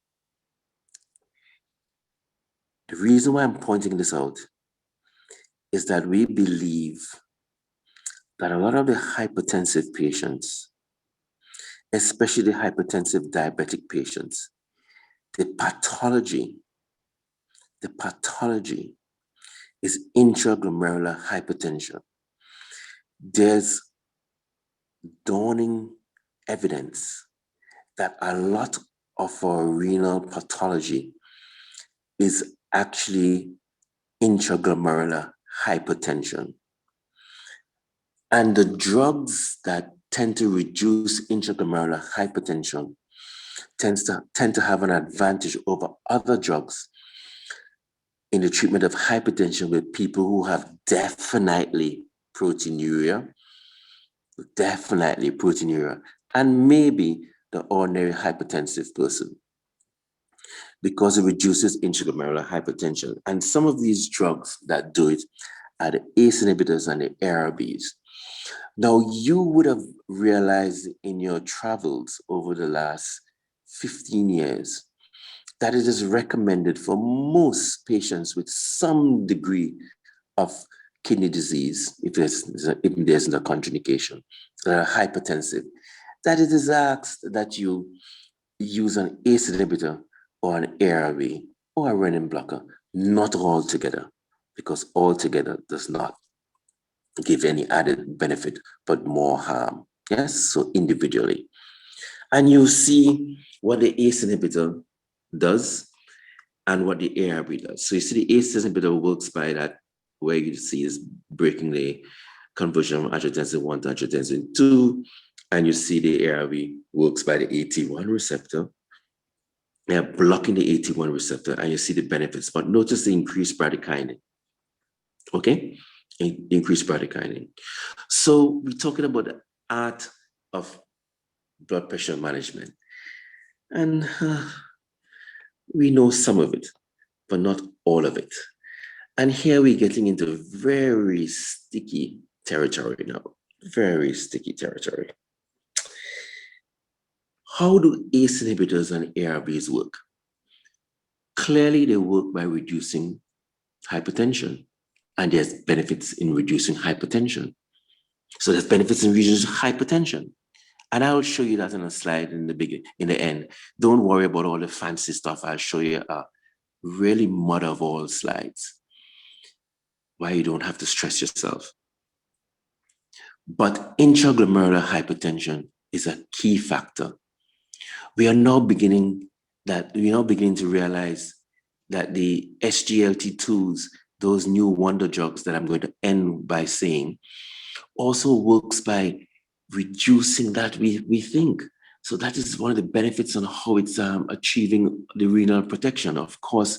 The reason why I'm pointing this out is that we believe that a lot of the hypertensive patients, especially the hypertensive diabetic patients, the pathology is intraglomerular hypertension. There's dawning evidence that a lot of our renal pathology is actually intraglomerular hypertension. And the drugs that tend to reduce intraglomerular hypertension tend to have an advantage over other drugs in the treatment of hypertension with people who have definitely proteinuria, and maybe the ordinary hypertensive person, because it reduces intraglomerular hypertension. And some of these drugs that do it are the ACE inhibitors and the ARBs. Now, you would have realized in your travels over the last 15 years that it is recommended for most patients with some degree of kidney disease, if there's a contraindication, that are hypertensive, that it is asked that you use an ACE inhibitor or an ARB or a renin blocker, not all together, because all together does not give any added benefit, but more harm. Yes, so individually. And you see what the ACE inhibitor does and what the ARB does. So you see the ACE inhibitor works by that, where you see is breaking the conversion from angiotensin 1 to angiotensin 2, and you see the ARB works by the AT1 receptor. They are blocking the AT1 receptor, and you see the benefits, but notice the increased bradykinin. Okay? Increased bradykinin. So we're talking about the art of blood pressure management. And we know some of it, but not all of it. And here we're getting into very sticky territory now, Very sticky territory. How do ACE inhibitors and ARBs work? Clearly, they work by reducing hypertension, and there's benefits in reducing hypertension. So there's benefits in reducing hypertension. And I'll show you that in a slide in the end. Don't worry about all the fancy stuff. I'll show you a really mother of all slides why you don't have to stress yourself. But intraglomerular hypertension is a key factor. We are now beginning to realize that the SGLT2s, those new wonder drugs that I'm going to end by saying, also works by reducing that we think. So that is one of the benefits on how it's achieving the renal protection. Of course,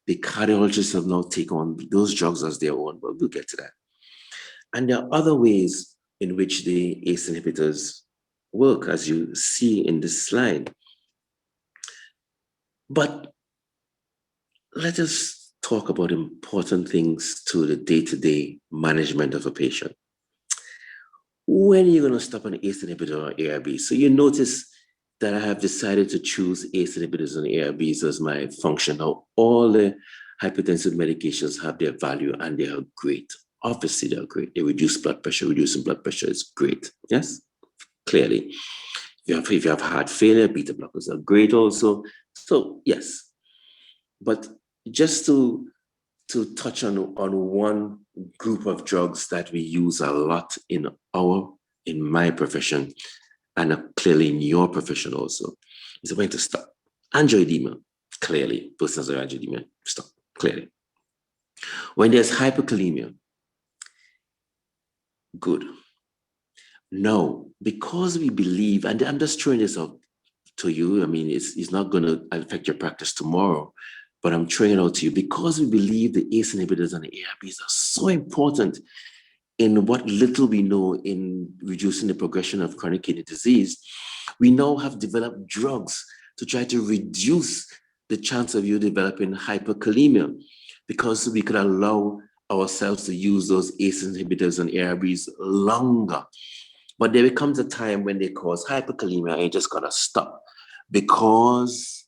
the cardiologists have now taken on those drugs as their own, but we'll get to that. And there are other ways in which the ACE inhibitors work, as you see in this slide. But let us talk about important things to the day-to-day management of a patient. When are you going to stop an ACE inhibitor or ARB? So you notice that I have decided to choose ACE inhibitors and ARBs as my function. Now, all the hypertensive medications have their value and they are great. Obviously, they're great. They reduce blood pressure. Reducing blood pressure is great. Yes, clearly. If you have heart failure, beta blockers are great also. So yes, but just to touch on one group of drugs that we use a lot in my profession, and clearly in your profession also, is when to stop. Angioedema, clearly, persons with angioedema, stop, clearly. When there's hyperkalemia, good. No, because we believe, and I'm just throwing this out to you, I mean, it's not going to affect your practice tomorrow, but I'm throwing it out to you because we believe the ACE inhibitors and the ARBs are so important in what little we know in reducing the progression of chronic kidney disease. We now have developed drugs to try to reduce the chance of you developing hyperkalemia because we could allow ourselves to use those ACE inhibitors and ARBs longer. But there becomes a time when they cause hyperkalemia and you just gotta stop because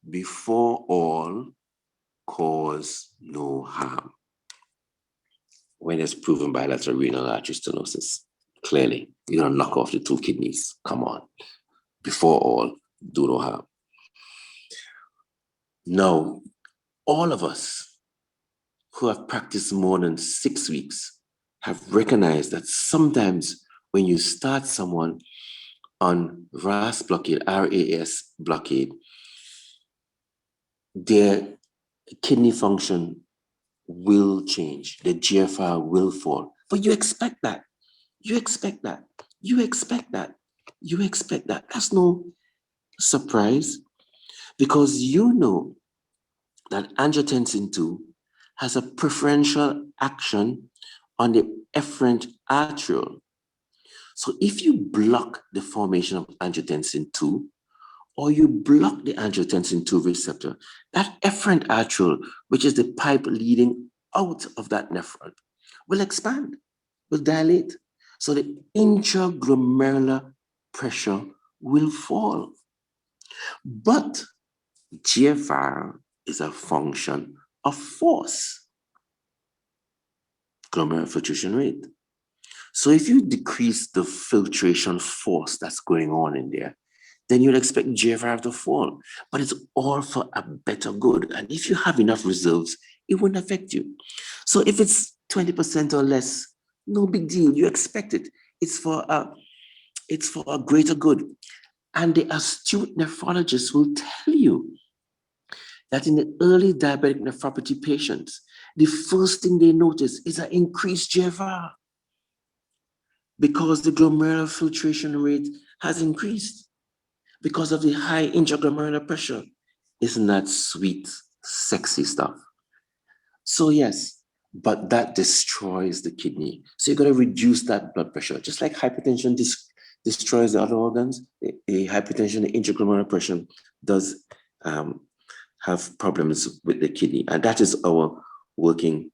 before all, cause no harm. When it's proven bilateral renal artery stenosis, clearly, you're gonna knock off the two kidneys. Come on. Before all, do no harm. Now, all of us who have practiced more than 6 weeks have recognized that sometimes when you start someone on RAS blockade, RAS blockade, their kidney function will change, the GFR will fall. But you expect that. You expect that. You expect that. You expect that. That's no surprise because you know that angiotensin 2 has a preferential action on the efferent arteriole. So if you block the formation of angiotensin 2, or you block the angiotensin 2 receptor, that efferent arteriole, which is the pipe leading out of that nephron, will expand, will dilate. So the intraglomerular pressure will fall. But GFR is a function of force, glomerular filtration rate. So if you decrease the filtration force that's going on in there, then you'd expect GFR to fall. But it's all for a better good. And if you have enough reserves, it won't affect you. So if it's 20% or less, no big deal. You expect it. It's for a greater good. And the astute nephrologist will tell you that in the early diabetic nephropathy patients, the first thing they notice is an increased GFR because the glomerular filtration rate has increased because of the high intraglomerular pressure. Isn't that sweet, sexy stuff? So yes, but that destroys the kidney. So you're going to reduce that blood pressure. Just like hypertension destroys the other organs, the hypertension, the intraglomerular pressure does have problems with the kidney. And that is our working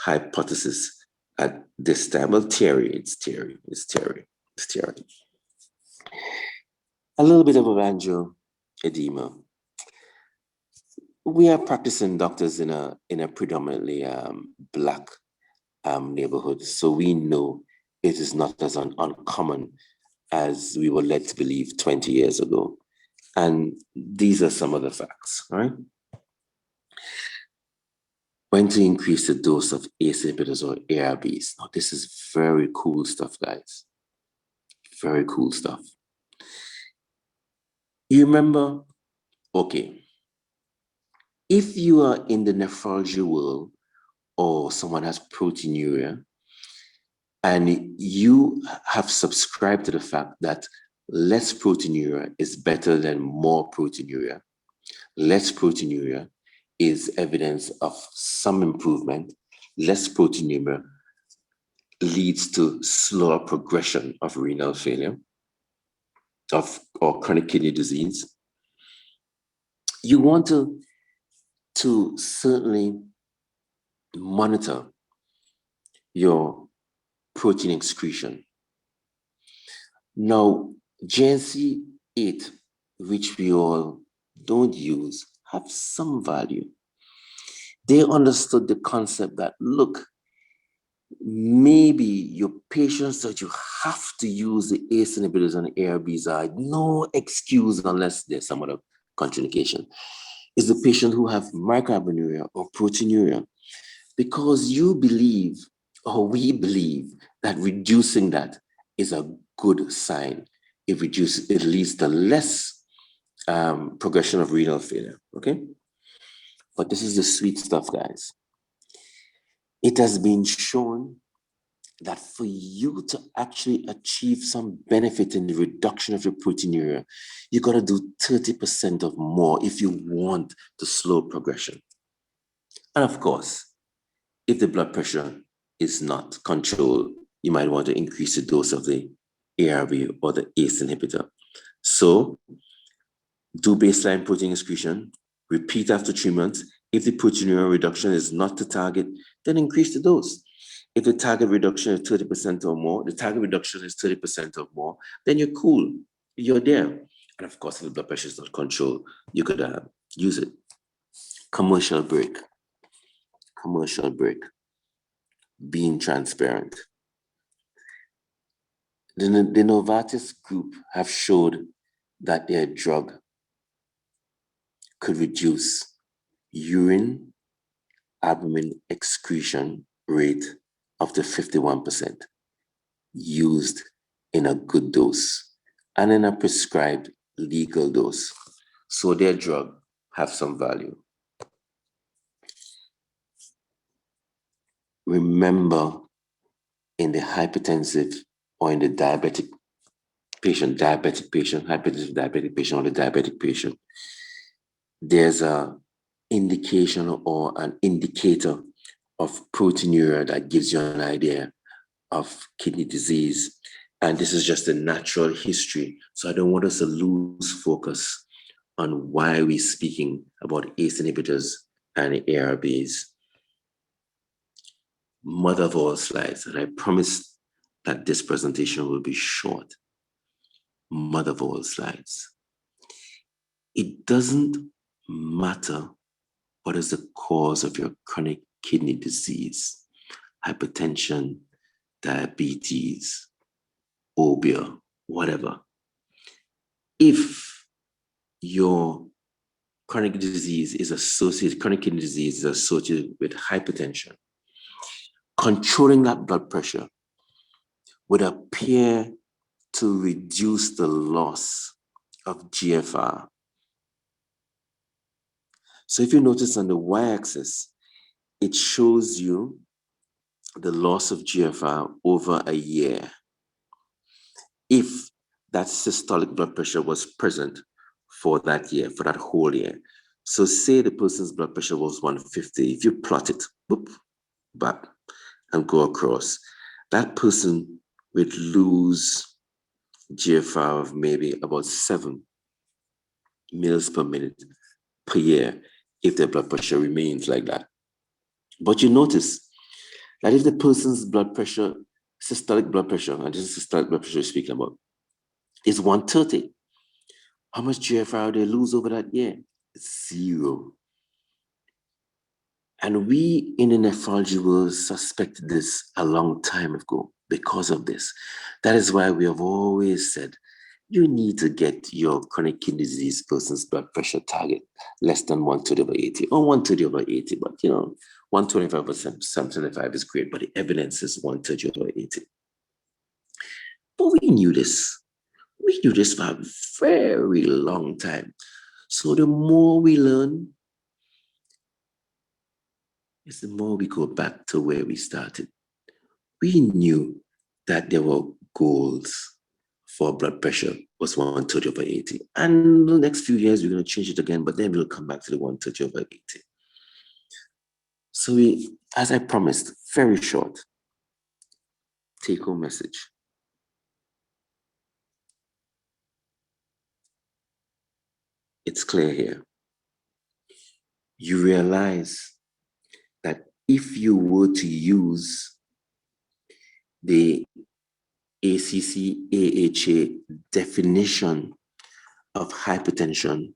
hypothesis at this time. Well, it's Terry. A little bit of angioedema. We are practicing doctors in a predominantly Black neighborhood, so we know it is not as uncommon as we were led to believe 20 years ago. And these are some of the facts, right? When to increase the dose of ACE inhibitors or ARBs. Now, this is very cool stuff, guys. Very cool stuff. You remember, okay, if you are in the nephrology world or someone has proteinuria, and you have subscribed to the fact that less proteinuria is better than more proteinuria, less proteinuria is evidence of some improvement, less proteinuria leads to slower progression of renal failure or chronic kidney disease. You want to certainly monitor your protein excretion. Now, GNC8, which we all don't use, have some value. They understood the concept that, look, maybe your patients that you have to use the ACE inhibitors and ARBs are no excuse unless there's some other contraindication, is the patient who have microalbuminuria or proteinuria, because you believe, or we believe, that reducing that is a good sign. It leads to less progression of renal failure, okay? But this is the sweet stuff, guys. It has been shown that for you to actually achieve some benefit in the reduction of your proteinuria, you gotta do 30% of more if you want to slow progression. And of course, if the blood pressure is not controlled, you might want to increase the dose of the ARB or the ACE inhibitor. So do baseline protein excretion, repeat after 3 months. If the proteinuria reduction is not the target, then increase the dose. If the target reduction is 30% or more, then you're cool, you're there. And of course, if the blood pressure is not controlled, you could use it. Commercial break. Being transparent. The Novartis group have showed that their drug could reduce urine albumin excretion rate up to 51% used in a good dose and in a prescribed legal dose. So their drug have some value. Remember, in the hypertensive or in the hypertensive diabetic patient, there's an indication or an indicator of proteinuria that gives you an idea of kidney disease. And this is just a natural history. So I don't want us to lose focus on why we're speaking about ACE inhibitors and ARBs. Mother of all slides, and I promise that this presentation will be short. Mother of all slides. It doesn't matter what is the cause of your chronic kidney disease, hypertension, diabetes, obia, whatever. If your chronic kidney disease is associated with hypertension, controlling that blood pressure would appear to reduce the loss of GFR. So if you notice on the y-axis, it shows you the loss of GFR over a year. If that systolic blood pressure was present for that year, for that whole year. So say the person's blood pressure was 150. If you plot it, boop, back, and go across, that person would lose GFR of maybe about 7 mils per minute per year if their blood pressure remains like that. But you notice that if the person's blood pressure, systolic blood pressure, and this is systolic blood pressure we're speaking about, is 130, how much GFR do they lose over that year? 0. And we in the nephrology world suspected this a long time ago because of this. That is why we have always said, you need to get your chronic kidney disease person's blood pressure target less than 130/80 or 130/80, but 125% 75 is great, but the evidence is 130/80. But we knew this. We knew this for a very long time. So the more we learn, is the more we go back to where we started. We knew that there were goals for blood pressure was 130/80. And the next few years, we're going to change it again, but then we'll come back to the 130/80. So we, as I promised, very short take-home message. It's clear here. You realize that if you were to use the ACC/AHA definition of hypertension,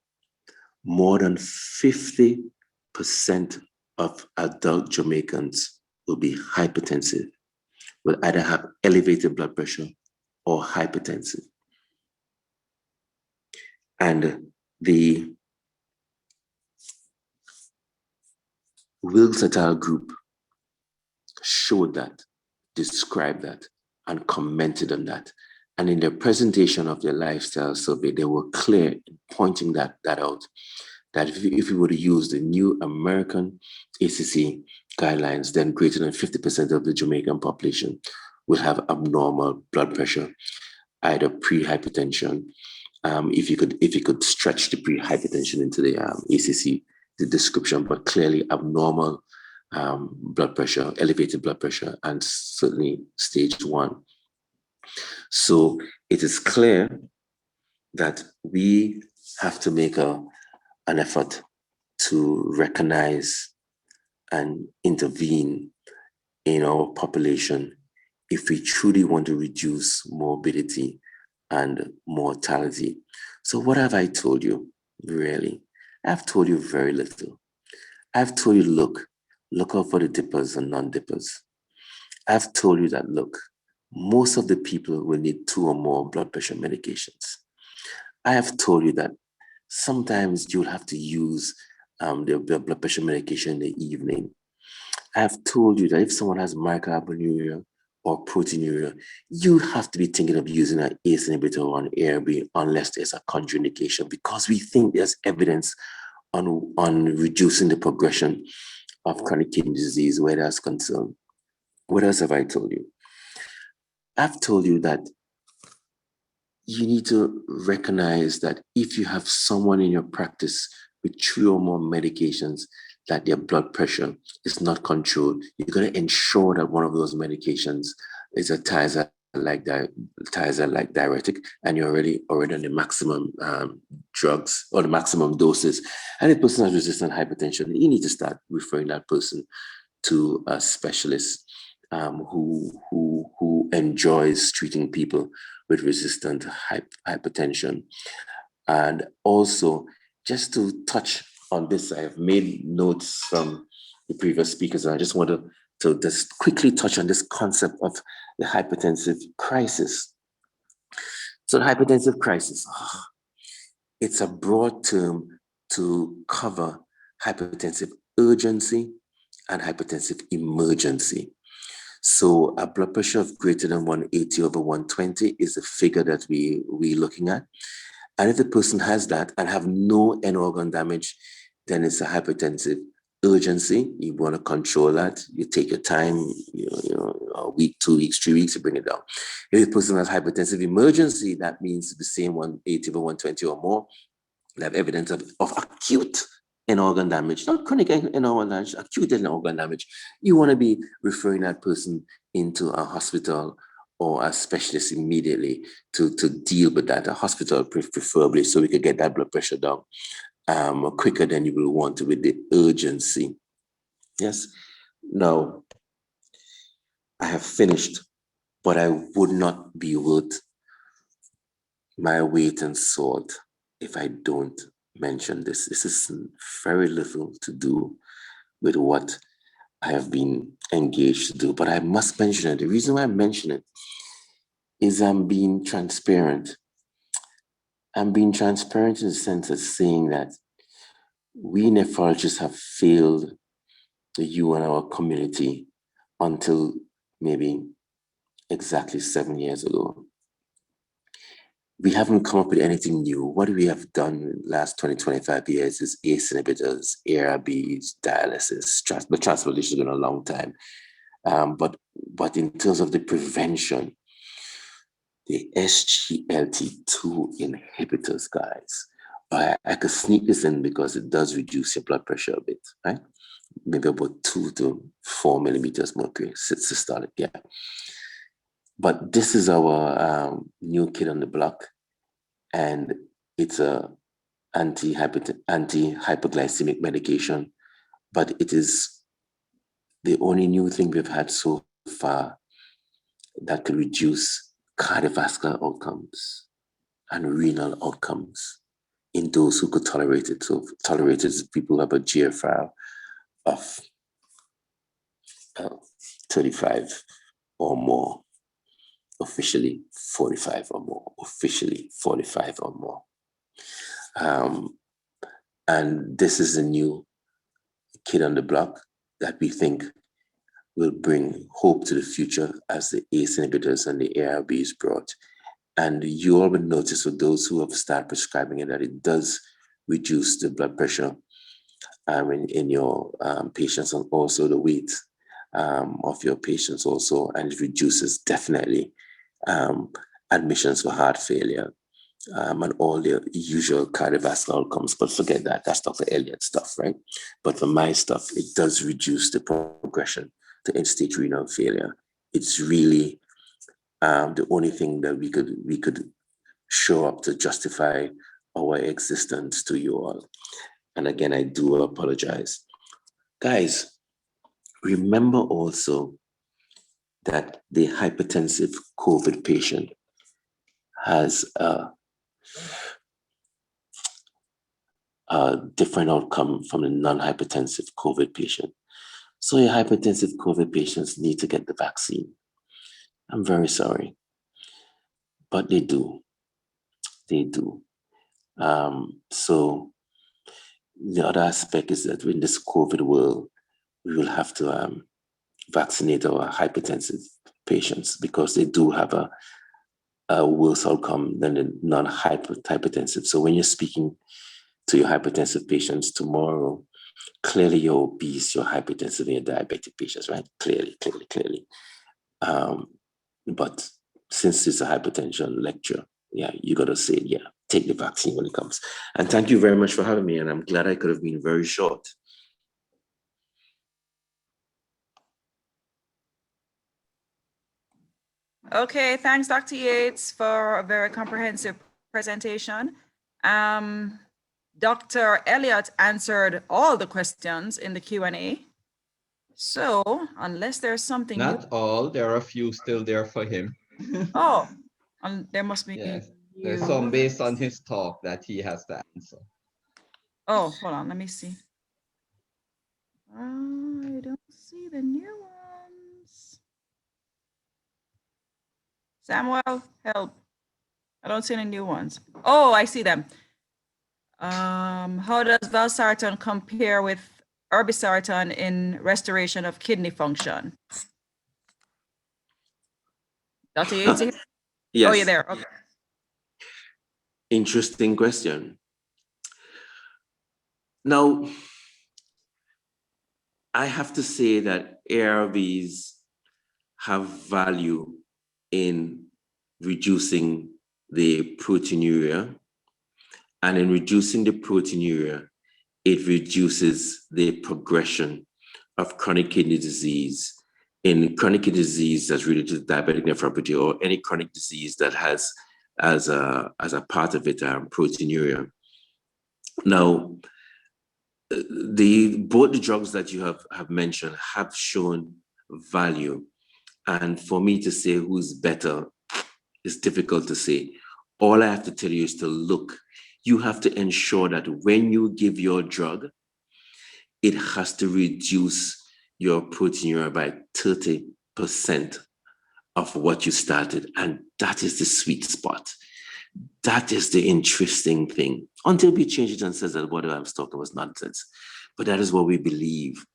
more than 50% of adult Jamaicans will be hypertensive, will either have elevated blood pressure or hypertensive. And the Wilkes et al. Group showed that, described that, and commented on that. And in their presentation of their lifestyle survey, they were clear in pointing that out, that if we were to use the new American ACC guidelines, then greater than 50% of the Jamaican population will have abnormal blood pressure, either pre-hypertension. If you could stretch the pre-hypertension into the ACC, the description, but clearly abnormal blood pressure, elevated blood pressure, and certainly stage 1. So it is clear that we have to make an effort to recognize and intervene in our population if we truly want to reduce morbidity and mortality. So what have I told you, really? I've told you very little. I've told you, look out for the dippers and non-dippers. I've told you that, look, most of the people will need 2 or more blood pressure medications. I have told you that sometimes you'll have to use the blood pressure medication in the evening. I have told you that if someone has microalbuminuria or proteinuria, you have to be thinking of using an ACE inhibitor or an ARB unless there's a contraindication, because we think there's evidence on reducing the progression of chronic kidney disease where that's concerned. What else have I told you? I've told you that you need to recognize that if you have someone in your practice with 3 or more medications, that their blood pressure is not controlled, you're going to ensure that one of those medications is a thiazide-like diuretic, and you're already on the maximum drugs or the maximum doses, and the person has resistant hypertension, you need to start referring that person to a specialist who enjoys treating people with resistant hypertension. And also, just to touch on this, I have made notes from the previous speakers, and I just want to just quickly touch on this concept of the hypertensive crisis. So the hypertensive crisis, it's a broad term to cover hypertensive urgency and hypertensive emergency. So a blood pressure of greater than 180/120 is the figure that we're looking at. And if the person has that and have no end organ damage, then it's a hypertensive urgency. You want to control that. You take your time, a week, 2 weeks, 3 weeks to bring it down. If the person has hypertensive emergency, that means the same 180/120 or more. They have evidence of acute end organ damage, not chronic end organ damage, acute end organ damage. You want to be referring that person into a hospital or a specialist immediately to deal with that, a hospital preferably, so we could get that blood pressure down quicker than you will want to with the urgency. Yes. Now, I have finished, but I would not be worth my weight in salt if I don't mention this. This is very little to do with what I have been engaged to do, but I must mention it. The reason why I mention it is I'm being transparent. I'm being transparent in the sense of saying that we nephrologists have failed you and our community until maybe exactly 7 years ago. We haven't come up with anything new. What we have done in the last 20, 25 years is ACE inhibitors, ARBs, dialysis, but transplantation has been a long time. But in terms of the prevention, the SGLT2 inhibitors, guys, I could sneak this in because it does reduce your blood pressure a bit, right? Maybe about 2 to 4 millimeters mercury systolic, yeah. But this is our new kid on the block, and it's a anti-hyperglycemic medication, but it is the only new thing we've had so far that could reduce cardiovascular outcomes and renal outcomes in those who could tolerate it. So tolerate it is people who have a GFR of 35 or more, officially 45 or more, officially 45 or more. And this is a new kid on the block that we think will bring hope to the future as the ACE inhibitors and the ARBs brought. And you all would notice for those who have started prescribing it that it does reduce the blood pressure in your patients, and also the weight of your patients also, and it reduces definitely admissions for heart failure and all the usual cardiovascular outcomes. But forget that, that's Dr. Elliot stuff, right? But for my stuff, it does reduce the progression to end-stage renal failure. It's really the only thing that we could show up to justify our existence to you all. And again, I do apologize. Guys, remember also that the hypertensive COVID patient has a different outcome from the non-hypertensive COVID patient. So your hypertensive COVID patients need to get the vaccine. I'm very sorry, but they do. They do. So the other aspect is that in this COVID world, we will have to vaccinate our hypertensive patients because they do have a worse outcome than the non-hypertensive. So when you're speaking to your hypertensive patients tomorrow, clearly you're obese, you're hypertensive, and you're diabetic patients, right? Clearly. But since it's a hypertension lecture, yeah, you got to say, yeah, take the vaccine when it comes. And thank you very much for having me. And I'm glad I could have been very short. Okay, thanks, Dr. Yates, for a very comprehensive presentation. Dr. Elliot answered all the questions in the Q&A. So, unless there's something Not all, there are a few still there for him. Oh, there must be. Yes, there's some based on his talk that he has to answer. Oh, hold on, let me see. I don't see the new ones. Samuel, help. I don't see any new ones. Oh, I see them. How does Valsartan compare with Urbisartan in restoration of kidney function? Dr. Yates? Yes. Oh, you're there. Okay. Interesting question. Now, I have to say that ARVs have value in reducing the proteinuria, and in reducing the proteinuria, it reduces the progression of chronic kidney disease. In chronic kidney disease that's related to diabetic nephropathy or any chronic disease that has as a part of it proteinuria. Now, both the drugs that you have mentioned have shown value, And for me to say who's better is difficult to say. All I have to tell you is to look. You have to ensure that when you give your drug, it has to reduce your proteinuria by 30% of what you started. And that is the sweet spot. That is the interesting thing. Until we change it and says that what I'm talking was nonsense. But that is what we believe.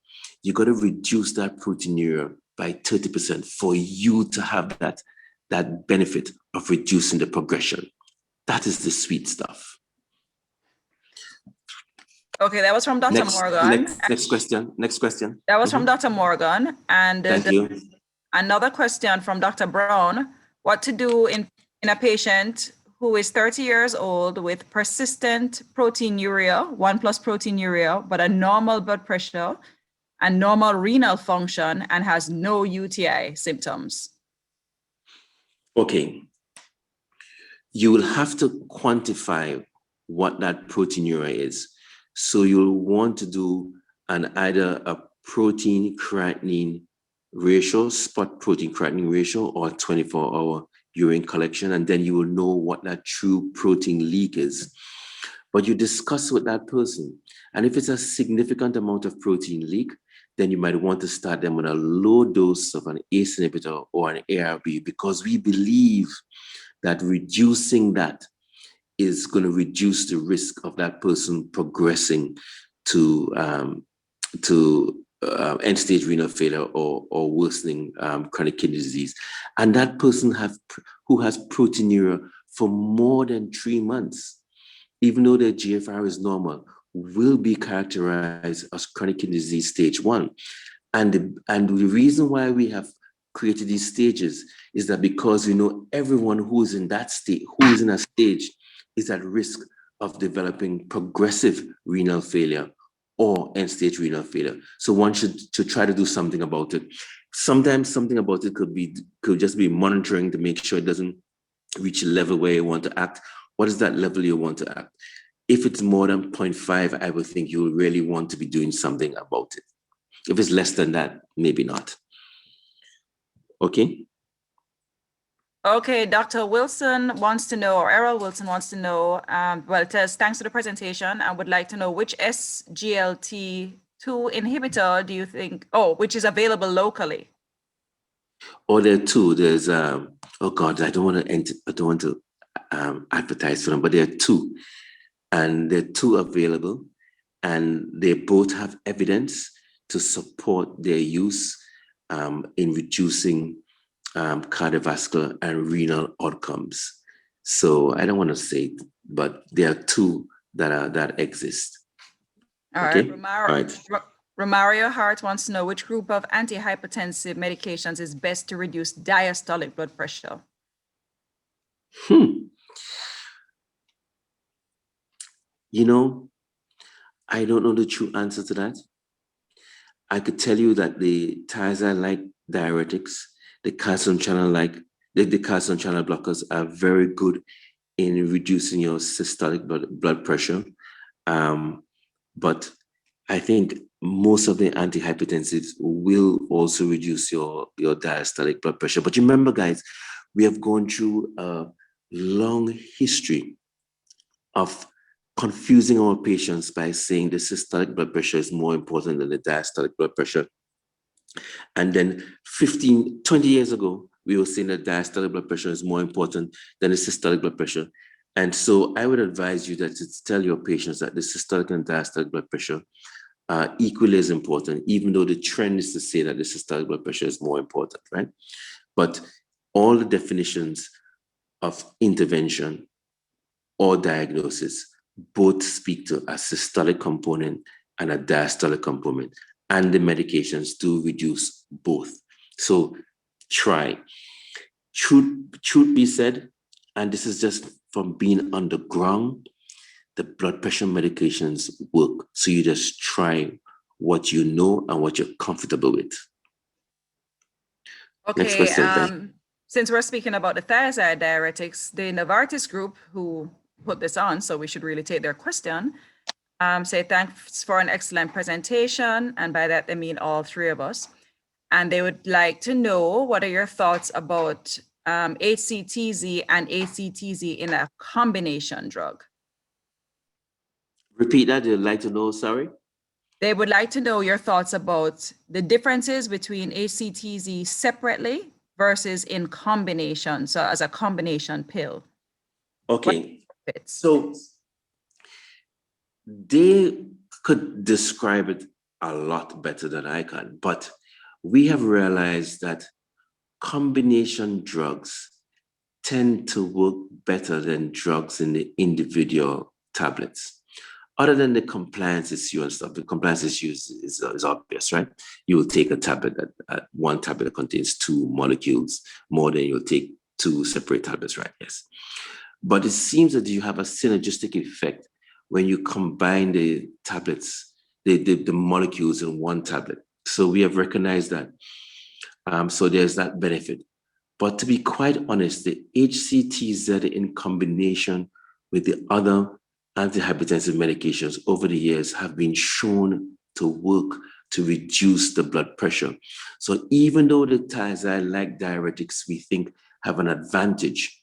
You got to reduce that proteinuria by 30% for you to have that benefit of reducing the progression. That is the sweet stuff. Okay, that was from Dr. Morgan. Next question. That was from Dr. Morgan. And Thank you. Another question from Dr. Brown. What to do in a patient who is 30 years old with persistent proteinuria, 1+ proteinuria, but a normal blood pressure and normal renal function and has no UTI symptoms? Okay. You will have to quantify what that proteinuria is. So you'll want to do either a protein creatinine ratio, spot protein creatinine ratio, or 24-hour urine collection, and then you will know what that true protein leak is. But you discuss with that person, and if it's a significant amount of protein leak, then you might want to start them on a low dose of an ACE inhibitor or an ARB, because we believe that reducing that is going to reduce the risk of that person progressing to end-stage renal failure or worsening chronic kidney disease. And that person who has proteinuria for more than 3 months, even though their GFR is normal, will be characterized as chronic kidney disease stage 1. And the reason why we have created these stages is that because we know everyone who is in that state, who is in a stage, is at risk of developing progressive renal failure or end-stage renal failure. So one should try to do something about it. Sometimes something about it could just be monitoring to make sure it doesn't reach a level where you want to act. What is that level you want to act? If it's more than 0.5, I would think you really want to be doing something about it. If it's less than that, maybe not. Okay. Okay, Dr. Wilson wants to know, or Errol Wilson wants to know, well, it says, thanks for the presentation. I would like to know which SGLT2 inhibitor do you think, which is available locally? Oh, there are two. There's, oh God, I don't want to advertise for them, but there are two. And there are two available, and they both have evidence to support their use in reducing cardiovascular and renal outcomes. So I don't want to say it, but there are two that exist. All okay? Right. Romario Hart wants to know which group of antihypertensive medications is best to reduce diastolic blood pressure. You know, I don't know the true answer to that. I could tell you that the thiazide-like diuretics, the calcium channel blockers are very good in reducing your systolic blood pressure. But I think most of the antihypertensives will also reduce your diastolic blood pressure. But remember, guys, we have gone through a long history of confusing our patients by saying the systolic blood pressure is more important than the diastolic blood pressure. And then 20 years ago, we were saying that diastolic blood pressure is more important than the systolic blood pressure. And so I would advise you that to tell your patients that the systolic and diastolic blood pressure are equally as important, even though the trend is to say that the systolic blood pressure is more important, right? But all the definitions of intervention or diagnosis both speak to a systolic component and a diastolic component, and the medications do reduce both. So try. Truth be said, and this is just from being on the ground, the blood pressure medications work. So you just try what you know and what you're comfortable with. Okay, next question, since we're speaking about the thiazide diuretics, the Novartis group who put this on, so we should really take their question, say thanks for an excellent presentation. And by that, they mean all three of us. and they would like to know what are your thoughts about Hctz and Hctz in a combination drug. Repeat that. They'd like to know, sorry? They would like to know your thoughts about the differences between Hctz separately versus in combination, so as a combination pill. Okay, so they could describe it a lot better than I can, but we have realized that combination drugs tend to work better than drugs in the individual tablets. Other than the compliance issue and stuff, the compliance issue is obvious, right? You will take a tablet one tablet that contains 2 molecules more than you'll take 2 separate tablets, right? Yes. But it seems that you have a synergistic effect when you combine the tablets, the molecules in one tablet. So we have recognized that. So there's that benefit. But to be quite honest, the Hctz in combination with the other antihypertensive medications over the years have been shown to work to reduce the blood pressure. So even though the thiazide-like diuretics we think have an advantage,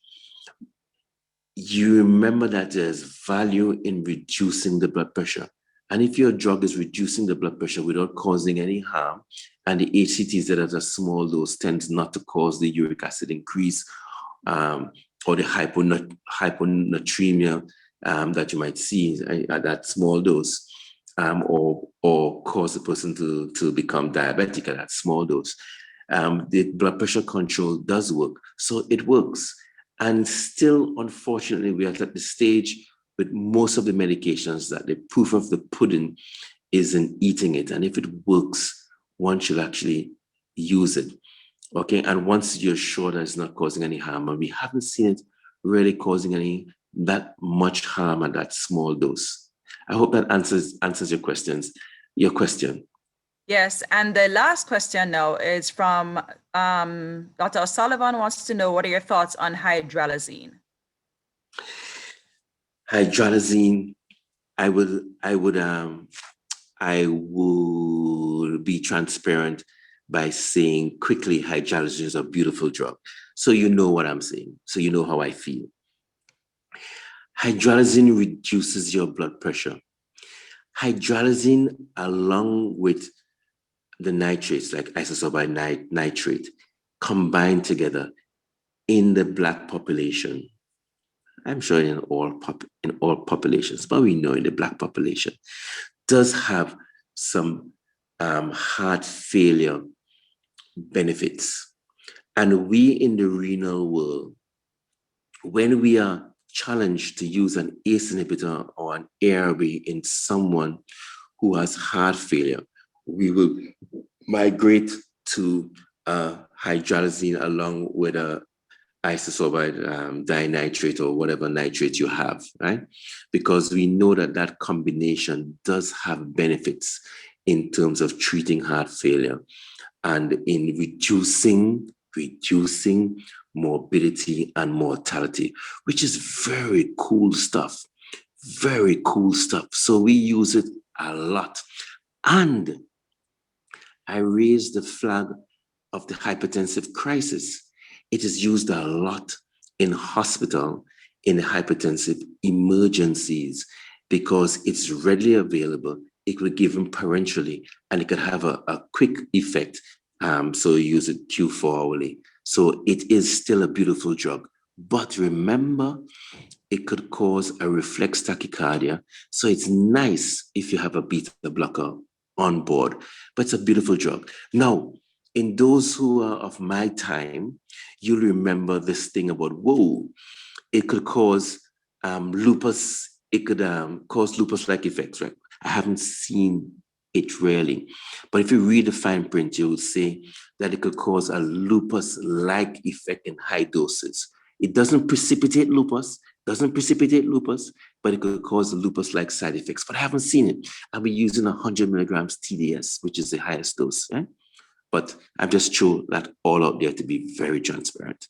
you remember that there's value in reducing the blood pressure. And if your drug is reducing the blood pressure without causing any harm, and the Hctz at a small dose tends not to cause the uric acid increase or the hyponatremia that you might see at that small dose, or cause the person to become diabetic at that small dose, the blood pressure control does work. So it works. And still, unfortunately, we are at the stage with most of the medications that the proof of the pudding is in eating it. And if it works, one should actually use it. Okay. And once you're sure that it's not causing any harm, and we haven't seen it really causing that much harm at that small dose. I hope that answers your question. Yes, and the last question now is from Dr. O'Sullivan wants to know, what are your thoughts on hydralazine? Hydralazine, I would be transparent by saying quickly, hydralazine is a beautiful drug. So you know what I'm saying. So you know how I feel. Hydralazine reduces your blood pressure. Hydralazine, along with the nitrates like isosorbide nitrate, combined together in the Black population. I'm sure in all populations, but we know in the Black population, does have some heart failure benefits. And we in the renal world, when we are challenged to use an ACE inhibitor or an Airway in someone who has heart failure, we will migrate to hydralazine along with a isosorbide dinitrate or whatever nitrate you have, right? Because we know that combination does have benefits in terms of treating heart failure and in reducing morbidity and mortality, which is very cool stuff. Very cool stuff. So we use it a lot. And I raised the flag of the hypertensive crisis. It is used a lot in hospital, in hypertensive emergencies, because it's readily available. It could be given parenterally, and it could have a quick effect. So you use it Q4 hourly. So it is still a beautiful drug. But remember, it could cause a reflex tachycardia. So it's nice if you have a beta blocker on board, but it's a beautiful drug. Now, in those who are of my time, you'll remember this thing about, whoa, it could cause lupus. It could cause lupus-like effects, right? I haven't seen it really. But if you read the fine print, you will see that it could cause a lupus-like effect in high doses. It doesn't precipitate lupus, but it could cause lupus-like side effects. But I haven't seen it. I'll be using 100 milligrams TDS, which is the highest dose, right? But I've just thrown that all out there to be very transparent.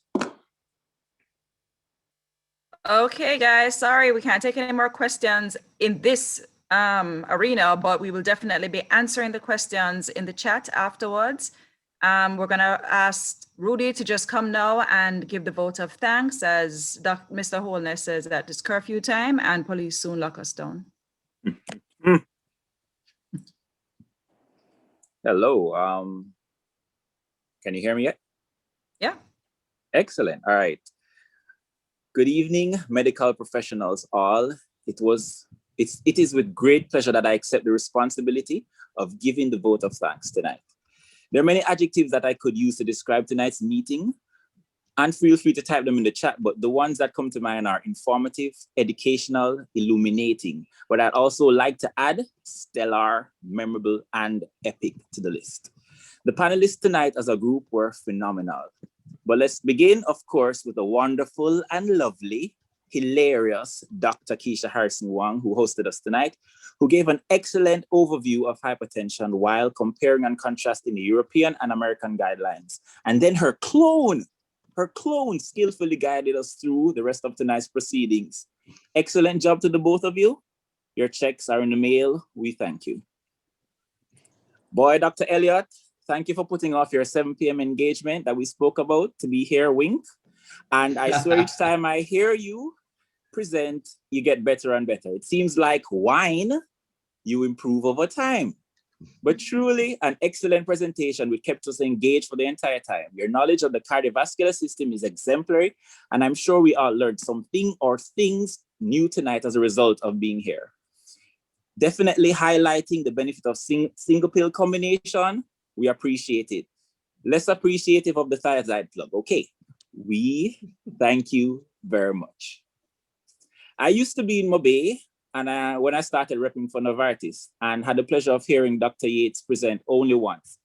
Okay, guys, sorry, we can't take any more questions in this arena, but we will definitely be answering the questions in the chat afterwards. We're gonna ask Rudy to just come now and give the vote of thanks as Mr. Holness says that it's curfew time and police soon lock us down. Hello, can you hear me yet? Yeah. Excellent, all right. Good evening, medical professionals all. It is with great pleasure that I accept the responsibility of giving the vote of thanks tonight. There are many adjectives that I could use to describe tonight's meeting, and feel free to type them in the chat, but the ones that come to mind are informative, educational, illuminating, but I'd also like to add stellar, memorable, and epic to the list. The panelists tonight as a group were phenomenal. But let's begin, of course, with the wonderful and lovely, hilarious Dr. Kisha Wang, who hosted us tonight, who gave an excellent overview of hypertension while comparing and contrasting the European and American guidelines. And then her clone skillfully guided us through the rest of tonight's proceedings. Excellent job to the both of you. Your checks are in the mail. We thank you. Boy, Dr. Elliot, thank you for putting off your 7 p.m. engagement that we spoke about to be here, wink. And I swear each time I hear you present, you get better and better. It seems like wine, you improve over time. But truly an excellent presentation which kept us engaged for the entire time. Your knowledge of the cardiovascular system is exemplary, and I'm sure we all learned something or things new tonight as a result of being here. Definitely highlighting the benefit of single pill combination. We appreciate it. Less appreciative of the thiazide plug. Okay, we thank you very much. I used to be in Mobay, and when I started repping for Novartis, and had the pleasure of hearing Dr. Yates present only once.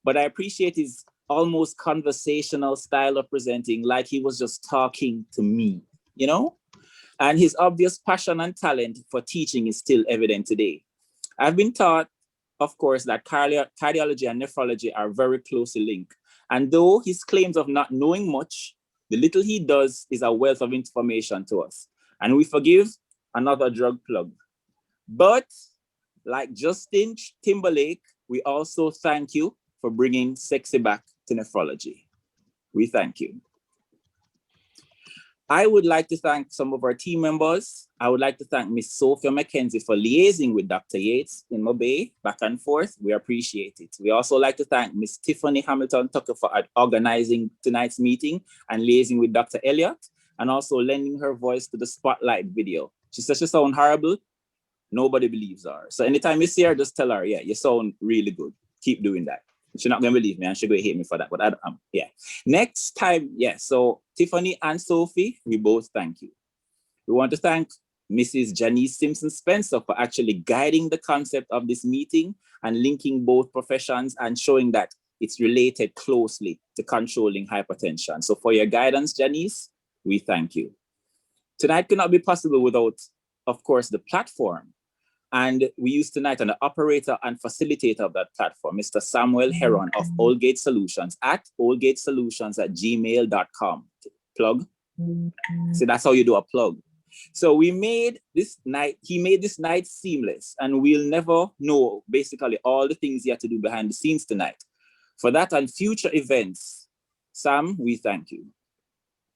But I appreciate his almost conversational style of presenting, like he was just talking to me, you know? And his obvious passion and talent for teaching is still evident today. I've been taught, of course, that cardiology and nephrology are very closely linked. And though his claims of not knowing much, the little he does is a wealth of information to us. And we forgive another drug plug. But like Justin Timberlake, we also thank you for bringing sexy back to nephrology. We thank you. I would like to thank some of our team members. I would like to thank Miss Sophia McKenzie for liaising with Dr. Yates in Mobay, back and forth. We appreciate it. We also like to thank Miss Tiffany Hamilton Tucker for organizing tonight's meeting and liaising with Dr. Elliot, and also lending her voice to the spotlight video. She says she sounds horrible. Nobody believes her. So anytime you see her, just tell her, yeah, you sound really good. Keep doing that. She's not gonna believe me and she's gonna hate me for that, but yeah. Next time, yeah, so Tiffany and Sophie, we both thank you. We want to thank Mrs. Janice Simpson-Spencer for actually guiding the concept of this meeting and linking both professions and showing that it's related closely to controlling hypertension. So for your guidance, Janice, we thank you. Tonight cannot be possible without, of course, the platform. And we use tonight an operator and facilitator of that platform, Mr. Samuel Heron of Oldgate Solutions at oldgatesolutions@gmail.com. Plug. So that's how you do a plug. So we made this night, he made this night seamless, and we'll never know basically all the things he had to do behind the scenes tonight. For that and future events, Sam, we thank you.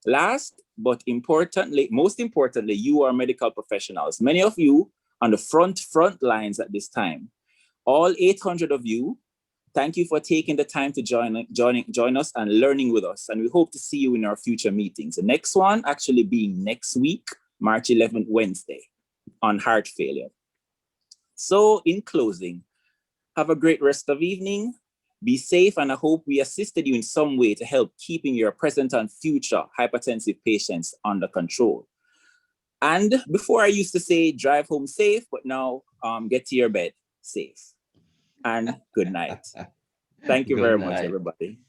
Last, but importantly, most importantly, you are medical professionals. Many of you on the front lines at this time. All 800 of you, thank you for taking the time to join us and learning with us. And we hope to see you in our future meetings. The next one actually being next week, March 11th, Wednesday, on heart failure. So in closing, have a great rest of evening. Be safe, and I hope we assisted you in some way to help keeping your present and future hypertensive patients under control. And before I used to say drive home safe, but now get to your bed safe. And good night. Thank you very much, everybody.